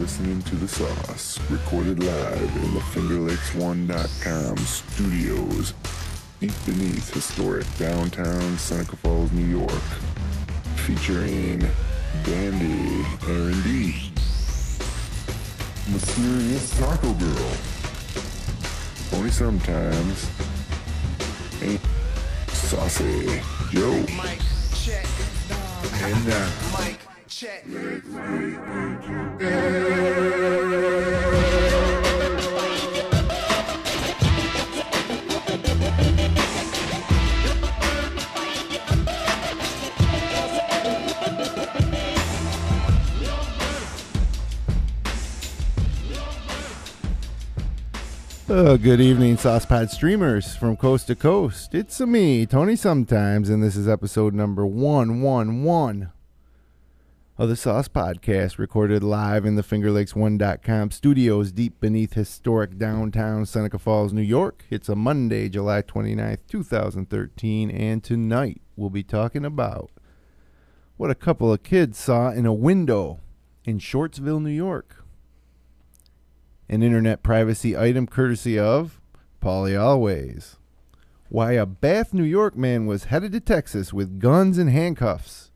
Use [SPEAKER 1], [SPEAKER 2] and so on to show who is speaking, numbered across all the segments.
[SPEAKER 1] listening to The Sauce, recorded live in the FingerLakes1.com studios, deep beneath historic downtown Seneca Falls, New York, featuring Dandy R&D, Mysterious Taco Girl, Only Sometimes, and Saucy Joe.
[SPEAKER 2] Mic check.
[SPEAKER 1] And
[SPEAKER 2] Mic check.
[SPEAKER 3] Good evening, Saucepod streamers from coast to coast. It's me, Tony Sometimes, and this is episode number 111 of the Sauce Podcast, recorded live in the FingerLakes1.com studios deep beneath historic downtown Seneca Falls, New York. It's a Monday, July 29th, 2013, and tonight we'll be talking about what a couple of kids saw in a window in Shortsville, New York. An internet privacy item courtesy of Paulie Always. Why a Bath, New York man was headed to Texas with guns and handcuffs.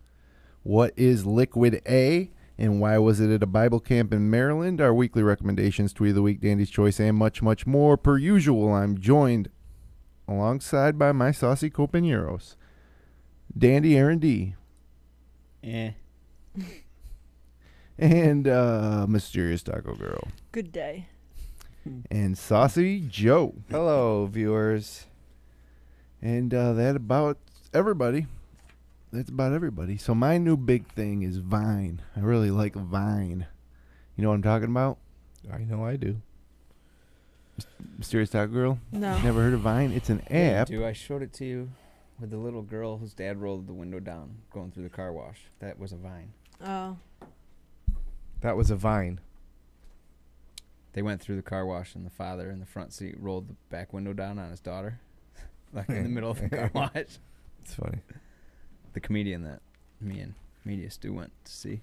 [SPEAKER 3] What is Liquid A, and why was it at a Bible camp in Maryland? Our weekly recommendations, Tweet of the Week, Dandy's Choice, and much, much more. Per usual, I'm joined alongside by my saucy compañeros, Dandy R&D. And Mysterious Taco Girl.
[SPEAKER 4] Good day.
[SPEAKER 3] And Saucy Joe.
[SPEAKER 5] Hello, viewers.
[SPEAKER 3] And that's about everybody. So my new big thing is Vine. I really like Vine. You know what I'm talking about?
[SPEAKER 5] I know I do.
[SPEAKER 3] Mysterious Taco Girl?
[SPEAKER 4] No.
[SPEAKER 3] Never heard of Vine? It's an app.
[SPEAKER 6] I showed it to you with the little girl whose dad rolled the window down going through the car wash. That was a Vine.
[SPEAKER 4] Oh.
[SPEAKER 5] That was a Vine.
[SPEAKER 6] They went through the car wash, and the father in the front seat rolled the back window down on his daughter, like in the middle of the car wash.
[SPEAKER 5] It's funny.
[SPEAKER 6] The comedian that me and Media Stu went to see.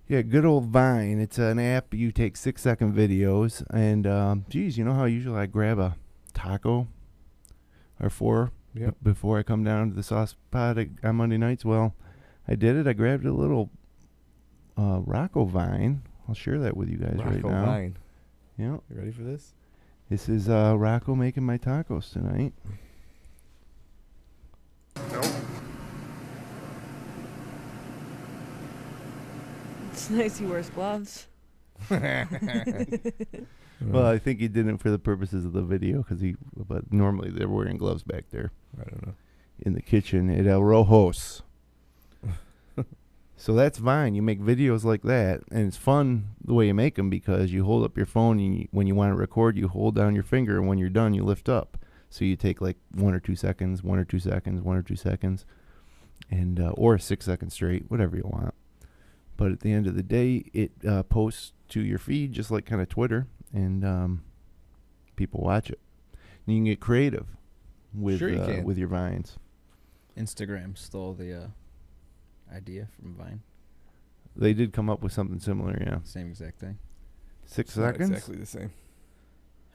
[SPEAKER 3] Yeah, good old Vine. It's an app. You take 6-second videos. And, geez, you know how usually I grab a taco or four before I come down to the sauce pod on Monday nights? Well, I did it. I grabbed a little Rocco Vine. I'll share that with you guys right now.
[SPEAKER 5] Vine.
[SPEAKER 3] Yeah.
[SPEAKER 5] You ready for this?
[SPEAKER 3] This is Rocco making my tacos tonight.
[SPEAKER 1] Nope.
[SPEAKER 4] It's nice he wears gloves.
[SPEAKER 3] Well, I think he did it for the purposes of the video, but normally they're wearing gloves back there.
[SPEAKER 5] I don't know.
[SPEAKER 3] In the kitchen at El Rojos. So that's Vine. You make videos like that, and it's fun the way you make them because you hold up your phone, and when you want to record, you hold down your finger, and when you're done, you lift up. So you take like 1 or 2 seconds, 1 or 2 seconds, 1 or 2 seconds, and or 6 seconds straight, whatever you want. But at the end of the day, it posts to your feed just like kind of Twitter, and people watch it. And you can get creative with with your Vines.
[SPEAKER 6] Instagram stole the idea from Vine.
[SPEAKER 3] They did come up with something similar, yeah.
[SPEAKER 6] Same exact thing.
[SPEAKER 3] 6 seconds?
[SPEAKER 5] Not exactly the same.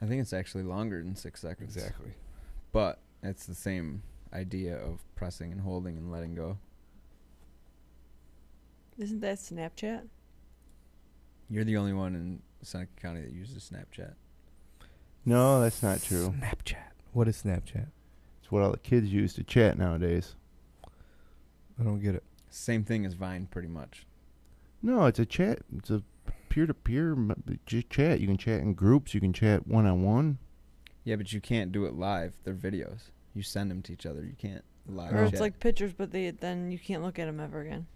[SPEAKER 6] I think it's actually longer than 6 seconds.
[SPEAKER 5] Exactly.
[SPEAKER 6] But it's the same idea of pressing and holding and letting go.
[SPEAKER 4] Isn't that Snapchat?
[SPEAKER 6] You're the only one in Seneca County that uses Snapchat.
[SPEAKER 3] No, that's not true.
[SPEAKER 5] Snapchat. What is Snapchat?
[SPEAKER 3] It's what all the kids use to chat nowadays.
[SPEAKER 5] I don't get it.
[SPEAKER 6] Same thing as Vine, pretty much.
[SPEAKER 3] No, it's a chat. It's a peer-to-peer chat. You can chat in groups. You can chat one-on-one.
[SPEAKER 6] Yeah, but you can't do it live. They're videos. You send them to each other. You can't live
[SPEAKER 4] Or
[SPEAKER 6] chat.
[SPEAKER 4] it's like pictures, but then you can't look at them ever again.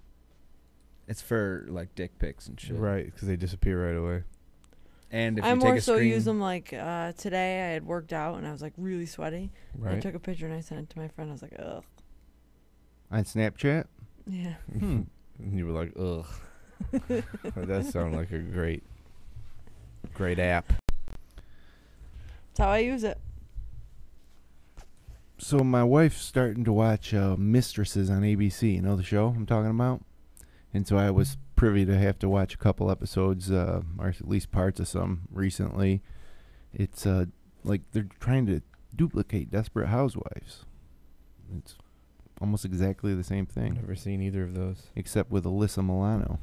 [SPEAKER 6] It's for like dick pics and shit.
[SPEAKER 5] Right, because they disappear right away.
[SPEAKER 6] And if
[SPEAKER 4] I
[SPEAKER 6] you take
[SPEAKER 4] more
[SPEAKER 6] a
[SPEAKER 4] so
[SPEAKER 6] screen,
[SPEAKER 4] use them like today. I had worked out and I was like really sweaty.
[SPEAKER 5] Right.
[SPEAKER 4] I took a picture and I sent it to my friend. I was like, ugh.
[SPEAKER 3] On Snapchat?
[SPEAKER 4] Yeah.
[SPEAKER 5] And you were like, ugh. That does sound like a great app.
[SPEAKER 4] That's how I use it.
[SPEAKER 3] So my wife's starting to watch Mistresses on ABC. You know the show I'm talking about? And so I was privy to have to watch a couple episodes, or at least parts of some recently. It's like they're trying to duplicate Desperate Housewives. It's almost exactly the same thing.
[SPEAKER 5] Never seen either of those.
[SPEAKER 3] Except with Alyssa Milano.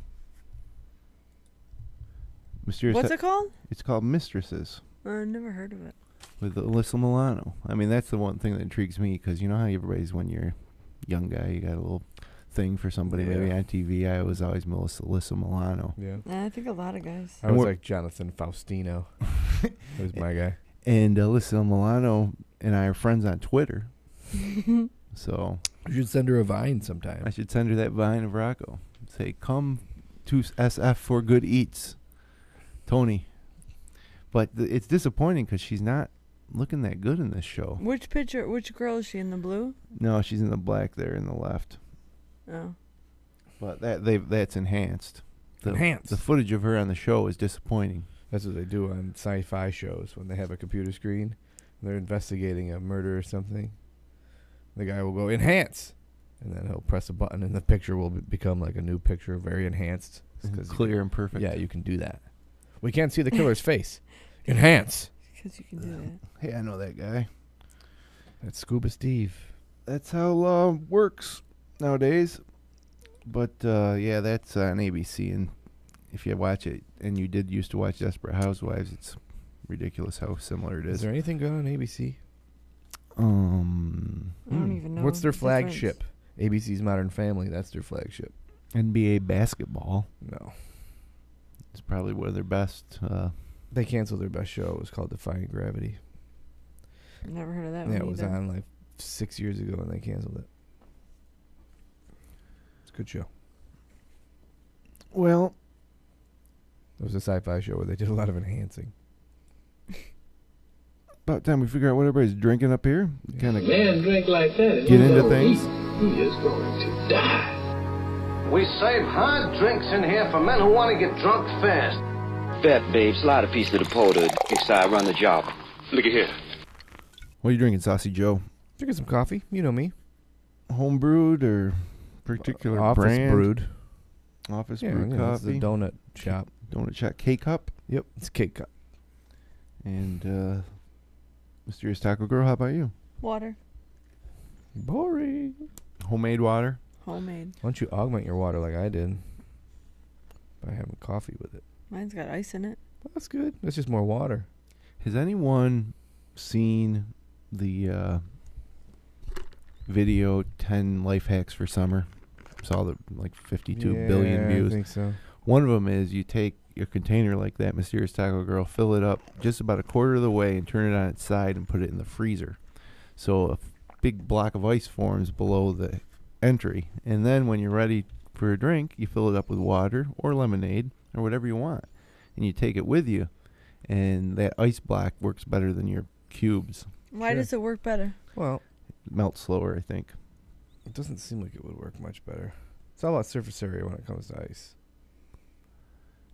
[SPEAKER 4] What's it called?
[SPEAKER 3] It's called Mistresses.
[SPEAKER 4] I never heard of it.
[SPEAKER 3] With Alyssa Milano. I mean, that's the one thing that intrigues me, because you know how everybody's, when you're a young guy, you got a little thing for somebody maybe on TV. I was always Alyssa Milano.
[SPEAKER 5] Yeah.
[SPEAKER 4] I think a lot of guys.
[SPEAKER 5] I was like Jonathan Faustino. That was my guy.
[SPEAKER 3] And Alyssa Milano and I are friends on Twitter. So
[SPEAKER 5] you should send her a Vine sometime.
[SPEAKER 3] I should send her that Vine of Rocco. Say, come to SF for good eats, Tony. But it's disappointing because she's not looking that good in this show.
[SPEAKER 4] Which girl is she in, the blue?
[SPEAKER 3] No, she's in the black there in the left.
[SPEAKER 4] Oh.
[SPEAKER 3] But that's enhanced.
[SPEAKER 5] Enhanced.
[SPEAKER 3] The footage of her on the show is disappointing.
[SPEAKER 5] That's what they do on sci-fi shows when they have a computer screen and they're investigating a murder or something. The guy will go, enhance, and then he'll press a button and the picture will become like a new picture, very enhanced.
[SPEAKER 3] Clear and perfect.
[SPEAKER 5] Yeah, you can do that. We can't see the killer's face. Enhance.
[SPEAKER 4] Because you can do that.
[SPEAKER 3] Hey, I know that guy.
[SPEAKER 5] That's Scuba Steve.
[SPEAKER 3] That's how law works nowadays. But, yeah, that's on ABC. And if you watch it, and you did used to watch Desperate Housewives, it's ridiculous how similar it is.
[SPEAKER 5] Is there anything good on ABC?
[SPEAKER 4] I don't even know.
[SPEAKER 5] What's their
[SPEAKER 4] the
[SPEAKER 5] flagship? ABC's Modern Family. That's their flagship.
[SPEAKER 3] NBA basketball.
[SPEAKER 5] No.
[SPEAKER 3] It's probably one of their best.
[SPEAKER 5] They canceled their best show. It was called Defying Gravity.
[SPEAKER 4] Never heard of that
[SPEAKER 5] Yeah,
[SPEAKER 4] one
[SPEAKER 5] it was
[SPEAKER 4] either.
[SPEAKER 5] on like 6 years ago and they canceled it. It's a good show.
[SPEAKER 3] Well,
[SPEAKER 5] It was a sci-fi show where they did a lot of enhancing.
[SPEAKER 3] about time we figure out what everybody's drinking up here. Kind of
[SPEAKER 7] Man drink like that and
[SPEAKER 3] get
[SPEAKER 7] he
[SPEAKER 3] into
[SPEAKER 7] don't
[SPEAKER 3] things.
[SPEAKER 7] eat. He is going to die.
[SPEAKER 8] We serve hard drinks in here for men who want to get drunk fast.
[SPEAKER 9] Fat babe, slide a piece to the porter. Next I run the job.
[SPEAKER 8] Look at here.
[SPEAKER 3] What are you drinking, Saucy Joe?
[SPEAKER 5] Drinking some coffee. You know me.
[SPEAKER 3] Home brewed or particular
[SPEAKER 5] Office
[SPEAKER 3] brand?
[SPEAKER 5] brewed.
[SPEAKER 3] Office
[SPEAKER 5] Yeah,
[SPEAKER 3] brewed
[SPEAKER 5] you know, it's the
[SPEAKER 3] coffee.
[SPEAKER 5] donut shop.
[SPEAKER 3] Donut shop. K-Cup.
[SPEAKER 5] Yep, it's Cake Cup.
[SPEAKER 3] And Mysterious Taco Girl, how about you?
[SPEAKER 4] Water.
[SPEAKER 5] Boring.
[SPEAKER 3] Homemade water.
[SPEAKER 4] Homemade.
[SPEAKER 5] Why don't you augment your water like I did by having coffee with it?
[SPEAKER 4] Mine's got ice in it.
[SPEAKER 5] Well, that's good. That's just more water.
[SPEAKER 3] Has anyone seen the video 10 life hacks for summer? Saw the like 52 billion views.
[SPEAKER 5] I think so.
[SPEAKER 3] One of them is you take your container like that Mysterious Taco Girl, fill it up just about a quarter of the way and turn it on its side and put it in the freezer. So a big block of ice forms below the entry. And then when you're ready for a drink, you fill it up with water or lemonade or whatever you want. And you take it with you. And that ice block works better than your cubes.
[SPEAKER 4] Why does it work better?
[SPEAKER 5] Well,
[SPEAKER 3] It melts slower, I think.
[SPEAKER 5] it doesn't seem like it would work much better. It's all about surface area when it comes to ice.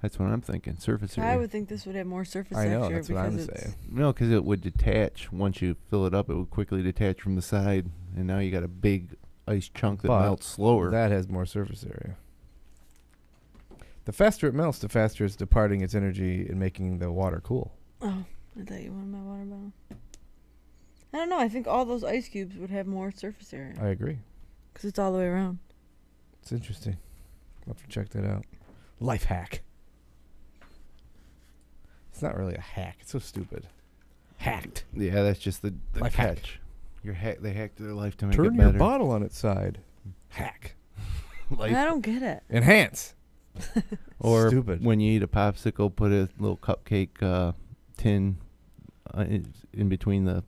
[SPEAKER 3] That's what I'm thinking. Surface area.
[SPEAKER 4] I would think this would have more surface
[SPEAKER 5] I know,
[SPEAKER 4] texture
[SPEAKER 5] that's what I'm
[SPEAKER 4] because it's
[SPEAKER 5] saying.
[SPEAKER 3] No, because it would detach. Once you fill it up, it would quickly detach from the side. And now you got a big ice chunk that
[SPEAKER 5] But
[SPEAKER 3] melts slower.
[SPEAKER 5] That has more surface area. The faster it melts, the faster it's departing its energy and making the water cool.
[SPEAKER 4] Oh, I thought you wanted my water bottle. I don't know. I think all those ice cubes would have more surface area
[SPEAKER 5] I agree.
[SPEAKER 4] because it's all the way around.
[SPEAKER 5] It's interesting. I'll have to check that out. Life hack. It's not really a hack. It's so stupid. Hacked.
[SPEAKER 3] Yeah, that's just the
[SPEAKER 5] Life
[SPEAKER 3] catch.
[SPEAKER 5] hack.
[SPEAKER 3] They hacked their life to make
[SPEAKER 5] Turn
[SPEAKER 3] it
[SPEAKER 5] your
[SPEAKER 3] better.
[SPEAKER 5] bottle on its side. Hack.
[SPEAKER 4] I don't get it.
[SPEAKER 5] Enhance.
[SPEAKER 3] Or
[SPEAKER 5] Stupid.
[SPEAKER 3] when you eat a popsicle, put a little cupcake tin in between the.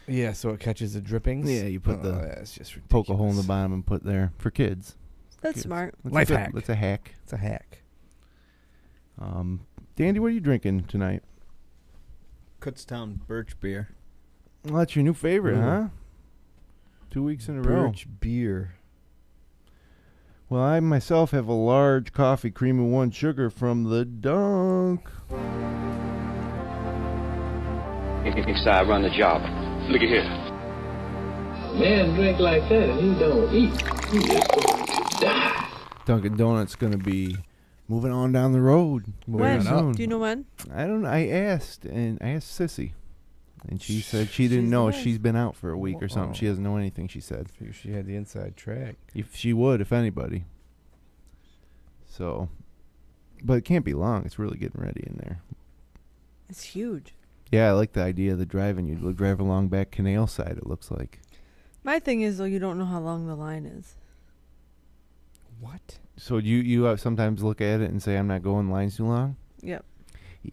[SPEAKER 5] Yeah, so it catches the drippings.
[SPEAKER 3] Yeah, you put
[SPEAKER 5] that's just ridiculous.
[SPEAKER 3] poke a hole in the bottom and put there for kids.
[SPEAKER 4] That's
[SPEAKER 3] Kids.
[SPEAKER 4] smart.
[SPEAKER 3] That's
[SPEAKER 5] Life
[SPEAKER 3] a good-
[SPEAKER 5] hack.
[SPEAKER 3] That's a hack.
[SPEAKER 5] It's a hack.
[SPEAKER 3] Dandy, what are you drinking tonight?
[SPEAKER 6] Kutztown Birch Beer.
[SPEAKER 3] Well, that's your new favorite,
[SPEAKER 5] Ooh.
[SPEAKER 3] huh? 2 weeks in a row.
[SPEAKER 5] Birch beer.
[SPEAKER 3] Well, I myself have a large coffee, cream and 1 sugar from the Dunk.
[SPEAKER 9] Next I run the job.
[SPEAKER 8] Look at here.
[SPEAKER 7] Man drink like that and he don't eat. He is going to die.
[SPEAKER 3] Dunkin' Donuts going to be moving on down the road.
[SPEAKER 4] When?
[SPEAKER 3] Soon.
[SPEAKER 4] Do you know when?
[SPEAKER 3] I don't know. I asked Sissy. And she said she didn't know. She's been out for a week or something. She doesn't know anything, she said.
[SPEAKER 5] She had the inside track.
[SPEAKER 3] If she would, if anybody. So, but it can't be long. It's really getting ready in there.
[SPEAKER 4] It's huge.
[SPEAKER 3] Yeah, I like the idea of the driving. You drive along back Canal side, it looks like.
[SPEAKER 4] My thing is, though, you don't know how long the line is.
[SPEAKER 5] What?
[SPEAKER 3] So you sometimes look at it and say, I'm not going lines too long?
[SPEAKER 4] Yep.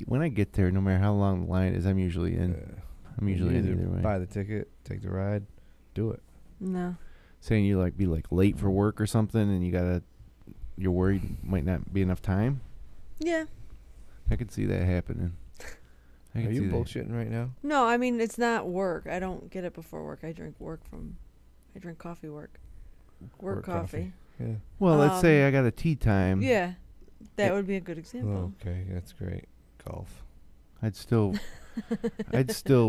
[SPEAKER 3] When I get there, no matter how long the line is, I'm usually in. I'm usually in either way.
[SPEAKER 5] Buy the ticket, take the ride, do it.
[SPEAKER 4] No.
[SPEAKER 3] Saying you be late for work or something, and you're worried might not be enough time.
[SPEAKER 4] Yeah.
[SPEAKER 3] I could see that happening.
[SPEAKER 5] Are you bullshitting right now?
[SPEAKER 4] No, I mean it's not work. I don't get it before work. I drink coffee work. Work coffee.
[SPEAKER 5] Yeah.
[SPEAKER 3] Well, let's say I got a tea time.
[SPEAKER 4] Yeah, that would be a good example.
[SPEAKER 5] Okay, that's great. Golf.
[SPEAKER 3] I'd still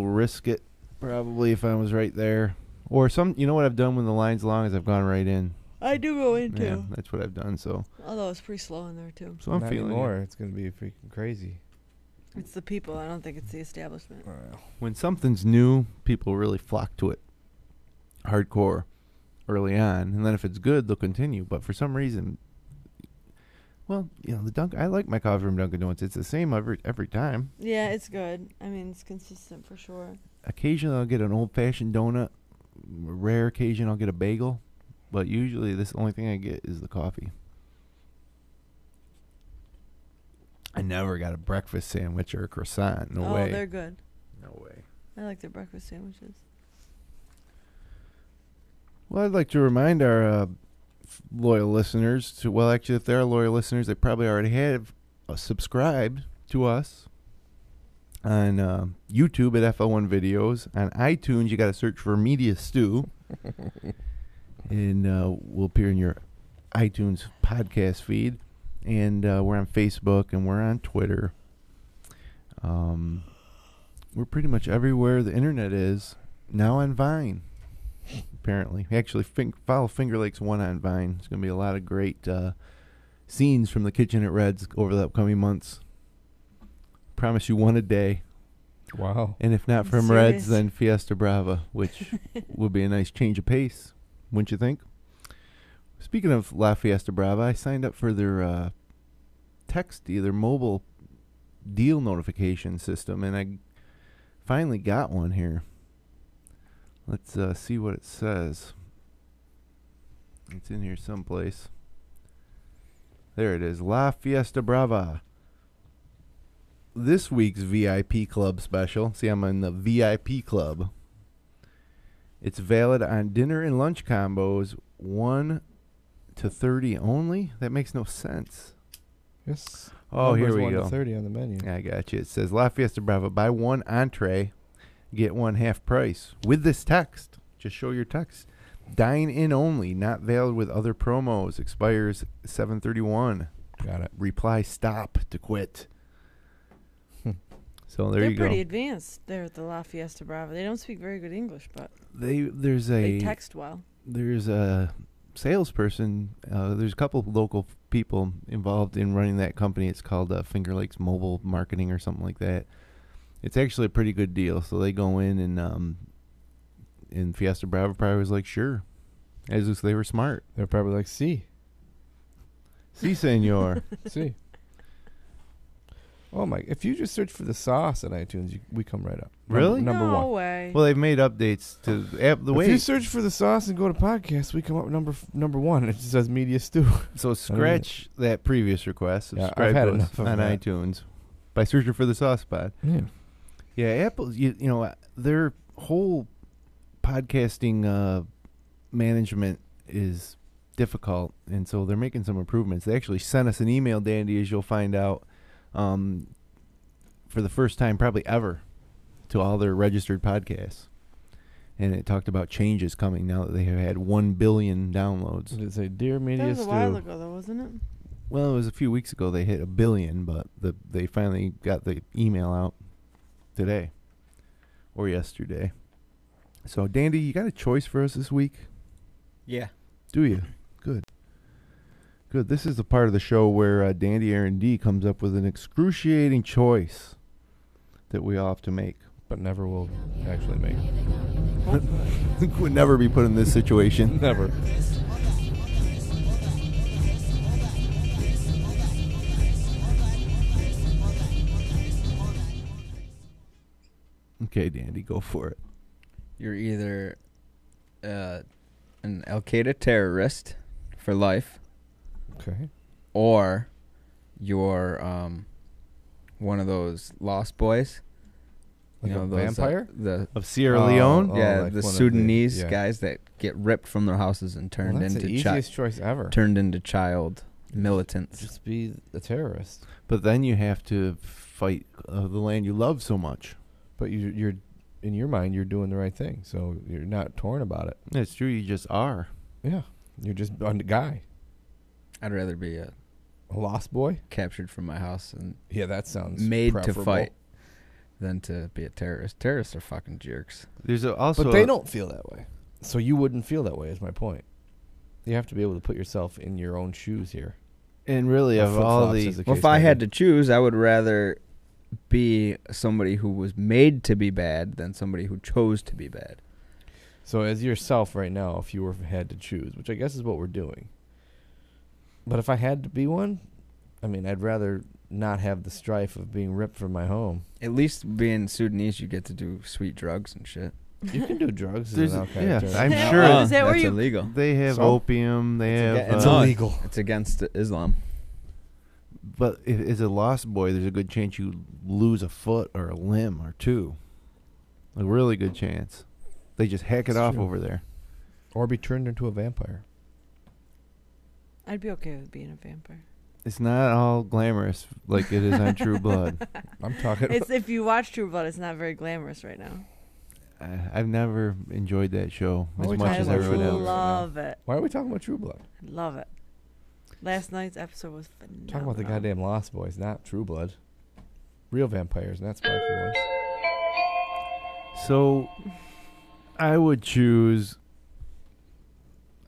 [SPEAKER 3] risk it probably if I was right there. Or you know what I've done when the line's long is I've gone right in.
[SPEAKER 4] I do go in too.
[SPEAKER 3] Yeah, that's what I've done. So.
[SPEAKER 4] Although it's pretty slow in there too.
[SPEAKER 3] So I'm
[SPEAKER 5] not
[SPEAKER 3] feeling
[SPEAKER 5] anymore. It's gonna be freaking crazy.
[SPEAKER 4] It's the people. I don't think it's the establishment.
[SPEAKER 3] When something's new, people really flock to it hardcore early on, and then if it's good, they'll continue. But for some reason, well, I like my coffee from Dunkin' Donuts. It's the same every time.
[SPEAKER 4] Yeah, it's good. I mean, it's consistent for sure.
[SPEAKER 3] Occasionally, I'll get an old-fashioned donut. Rare occasion, I'll get a bagel. But usually, the only thing I get is the coffee. I never got a breakfast sandwich or a croissant. No way.
[SPEAKER 4] Oh, they're good.
[SPEAKER 3] No way.
[SPEAKER 4] I like their breakfast sandwiches.
[SPEAKER 3] Well, I'd like to remind our loyal listeners actually, if they are loyal listeners, they probably already have subscribed to us on YouTube at FL1 Videos. On iTunes, you got to search for Media Stew. And we'll appear in your iTunes podcast feed. And we're on Facebook and we're on Twitter. We're pretty much everywhere the internet is. Now on Vine, apparently. Actually, follow Finger Lakes 1 on Vine. It's going to be a lot of great scenes from the kitchen at Red's over the upcoming months. Promise you one a day.
[SPEAKER 5] Wow.
[SPEAKER 3] And if not from Red's, then Fiesta Brava, which would be a nice change of pace, wouldn't you think? Speaking of La Fiesta Brava, I signed up for their their mobile deal notification system, and I finally got one here. Let's see what it says. It's in here someplace. There it is, La Fiesta Brava. This week's VIP Club special. See, I'm in the VIP Club. It's valid on dinner and lunch combos 1 to 30 only? That makes no sense.
[SPEAKER 5] Yes.
[SPEAKER 3] Oh, here we
[SPEAKER 5] 1
[SPEAKER 3] go.
[SPEAKER 5] to 30 on the menu.
[SPEAKER 3] I got you. It says La Fiesta Brava. Buy one entree, get one half price. With this text, just show your text. Dine in only, not valid with other promos. Expires 7/31.
[SPEAKER 5] Got it.
[SPEAKER 3] Reply stop to quit. So there you go.
[SPEAKER 4] They're pretty advanced there at the La Fiesta Brava. They don't speak very good English, but
[SPEAKER 3] they
[SPEAKER 4] text well.
[SPEAKER 3] There's a salesperson. There's a couple of local people involved in running that company. It's called Finger Lakes Mobile Marketing or something like that. It's actually a pretty good deal. So they go in and Fiesta Brava probably was like, sure. As if they were smart.
[SPEAKER 5] They're probably like, si,
[SPEAKER 3] senor.
[SPEAKER 5] Si. Oh my! If you just search for the sauce on iTunes, we come right up.
[SPEAKER 3] Really?
[SPEAKER 5] Number
[SPEAKER 4] no
[SPEAKER 5] one.
[SPEAKER 4] way.
[SPEAKER 3] Well, they've made updates to the way.
[SPEAKER 5] If you search for the sauce and go to podcast, we come up number one. It just says Media Stew.
[SPEAKER 3] So scratch that previous request.
[SPEAKER 5] Yeah,
[SPEAKER 3] Subscribe
[SPEAKER 5] I've had
[SPEAKER 3] to us
[SPEAKER 5] enough of
[SPEAKER 3] on
[SPEAKER 5] that.
[SPEAKER 3] iTunes by searching for the sauce pod.
[SPEAKER 5] Yeah.
[SPEAKER 3] Yeah, Apple. You know their whole podcasting management is difficult, and so they're making some improvements. They actually sent us an email, Dandy, as you'll find out. For the first time probably ever to all their registered podcasts. And it talked about changes coming now that they have had 1 billion downloads.
[SPEAKER 5] Did it say, Dear Media
[SPEAKER 4] That was
[SPEAKER 5] Stew?
[SPEAKER 4] a while ago, though, wasn't it?
[SPEAKER 3] Well, it was a few weeks ago they hit 1 billion, but they finally got the email out today or yesterday. So, Dandy, you got a choice for us this week?
[SPEAKER 6] Yeah.
[SPEAKER 3] Do you? Good. Good. This is the part of the show where Dandy Aaron D comes up with an excruciating choice that we all have to make.
[SPEAKER 5] But never will actually make.
[SPEAKER 3] Would never be put in this situation.
[SPEAKER 5] Never.
[SPEAKER 3] Okay, Dandy, go for it.
[SPEAKER 6] You're either an Al Qaeda terrorist for life,
[SPEAKER 5] Okay.
[SPEAKER 6] or you're one of those Lost Boys.
[SPEAKER 5] Like a
[SPEAKER 6] those,
[SPEAKER 5] vampire?
[SPEAKER 6] The
[SPEAKER 3] Of Sierra Leone?
[SPEAKER 5] Oh,
[SPEAKER 6] yeah,
[SPEAKER 5] like
[SPEAKER 6] the
[SPEAKER 5] one of
[SPEAKER 6] Sudanese
[SPEAKER 5] yeah.
[SPEAKER 6] guys that get ripped from their houses and
[SPEAKER 5] Well,
[SPEAKER 6] turned
[SPEAKER 5] that's
[SPEAKER 6] into
[SPEAKER 5] the easiest choice ever.
[SPEAKER 6] turned into child militants.
[SPEAKER 5] Just be a terrorist.
[SPEAKER 3] But then you have to fight the land you love so much.
[SPEAKER 5] But you're in your mind, you're doing the right thing, so you're not torn about it.
[SPEAKER 3] It's true, you just are.
[SPEAKER 5] Yeah, you're just a guy,
[SPEAKER 6] I'd rather be
[SPEAKER 5] a lost boy.
[SPEAKER 6] captured from my house and
[SPEAKER 5] Yeah, that sounds
[SPEAKER 6] made
[SPEAKER 5] preferable.
[SPEAKER 6] to fight than to be a terrorist. Terrorists are fucking jerks.
[SPEAKER 3] There's also
[SPEAKER 5] But they don't feel that way, so you wouldn't feel that way. Is my point. You have to be able to put yourself in your own shoes here.
[SPEAKER 3] And really,
[SPEAKER 5] Or
[SPEAKER 3] of all
[SPEAKER 5] flip-flops,
[SPEAKER 3] the...
[SPEAKER 5] as the
[SPEAKER 6] Well,
[SPEAKER 5] case
[SPEAKER 6] if I
[SPEAKER 5] may
[SPEAKER 6] had
[SPEAKER 5] be.
[SPEAKER 6] to choose, I would rather be somebody who was made to be bad than somebody who chose to be bad.
[SPEAKER 5] So as yourself right now, if you had to choose, which I guess is what we're doing. But if I had to be one, I mean, I'd rather not have the strife of being ripped from my home.
[SPEAKER 6] At least being Sudanese, you get to do sweet drugs and shit.
[SPEAKER 5] You can do drugs as
[SPEAKER 3] There's-
[SPEAKER 5] an alcoholic.
[SPEAKER 3] yeah,
[SPEAKER 5] terrorist.
[SPEAKER 3] I'm
[SPEAKER 4] Yeah,
[SPEAKER 3] sure
[SPEAKER 4] is that where
[SPEAKER 6] that's
[SPEAKER 4] you-
[SPEAKER 6] illegal.
[SPEAKER 3] They have
[SPEAKER 5] So?
[SPEAKER 3] opium, they have...
[SPEAKER 6] It's illegal. It's against Islam.
[SPEAKER 3] But if as a lost boy, there's a good chance you lose a foot or a limb or two. A really good chance. They just hack it
[SPEAKER 5] That's
[SPEAKER 3] off
[SPEAKER 5] true.
[SPEAKER 3] over there.
[SPEAKER 5] Or be turned into a vampire.
[SPEAKER 4] I'd be okay with being a vampire.
[SPEAKER 3] It's not all glamorous like it is on True Blood.
[SPEAKER 5] I'm talking
[SPEAKER 4] It's if you watch True Blood, it's not very glamorous right now.
[SPEAKER 3] I've never enjoyed that show
[SPEAKER 5] Why are
[SPEAKER 3] as
[SPEAKER 5] we
[SPEAKER 3] much
[SPEAKER 5] talking
[SPEAKER 3] as
[SPEAKER 5] about
[SPEAKER 3] everyone
[SPEAKER 5] True
[SPEAKER 3] else.
[SPEAKER 5] Blood?
[SPEAKER 4] Love it.
[SPEAKER 5] Why are we talking about True Blood?
[SPEAKER 4] Love it. Last night's episode was phenomenal.
[SPEAKER 5] Talking about the goddamn Lost Boys, not True Blood. Real vampires, not sparkly ones.
[SPEAKER 3] So, I would choose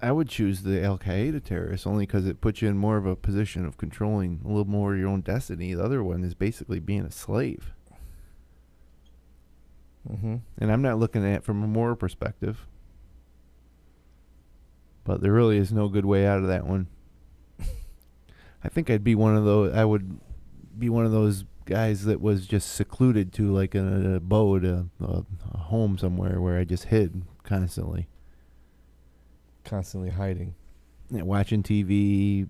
[SPEAKER 3] the Al Qaeda terrorists only because it puts you in more of a position of controlling a little more of your own destiny. The other one is basically being a slave.
[SPEAKER 5] Mm-hmm.
[SPEAKER 3] And I'm not looking at it from a moral perspective. But there really is no good way out of that one. I think I'd be one of those. I would be one of those guys that was just secluded to like an abode, a home somewhere where I just hid constantly.
[SPEAKER 5] Constantly hiding.
[SPEAKER 3] Yeah, watching TV,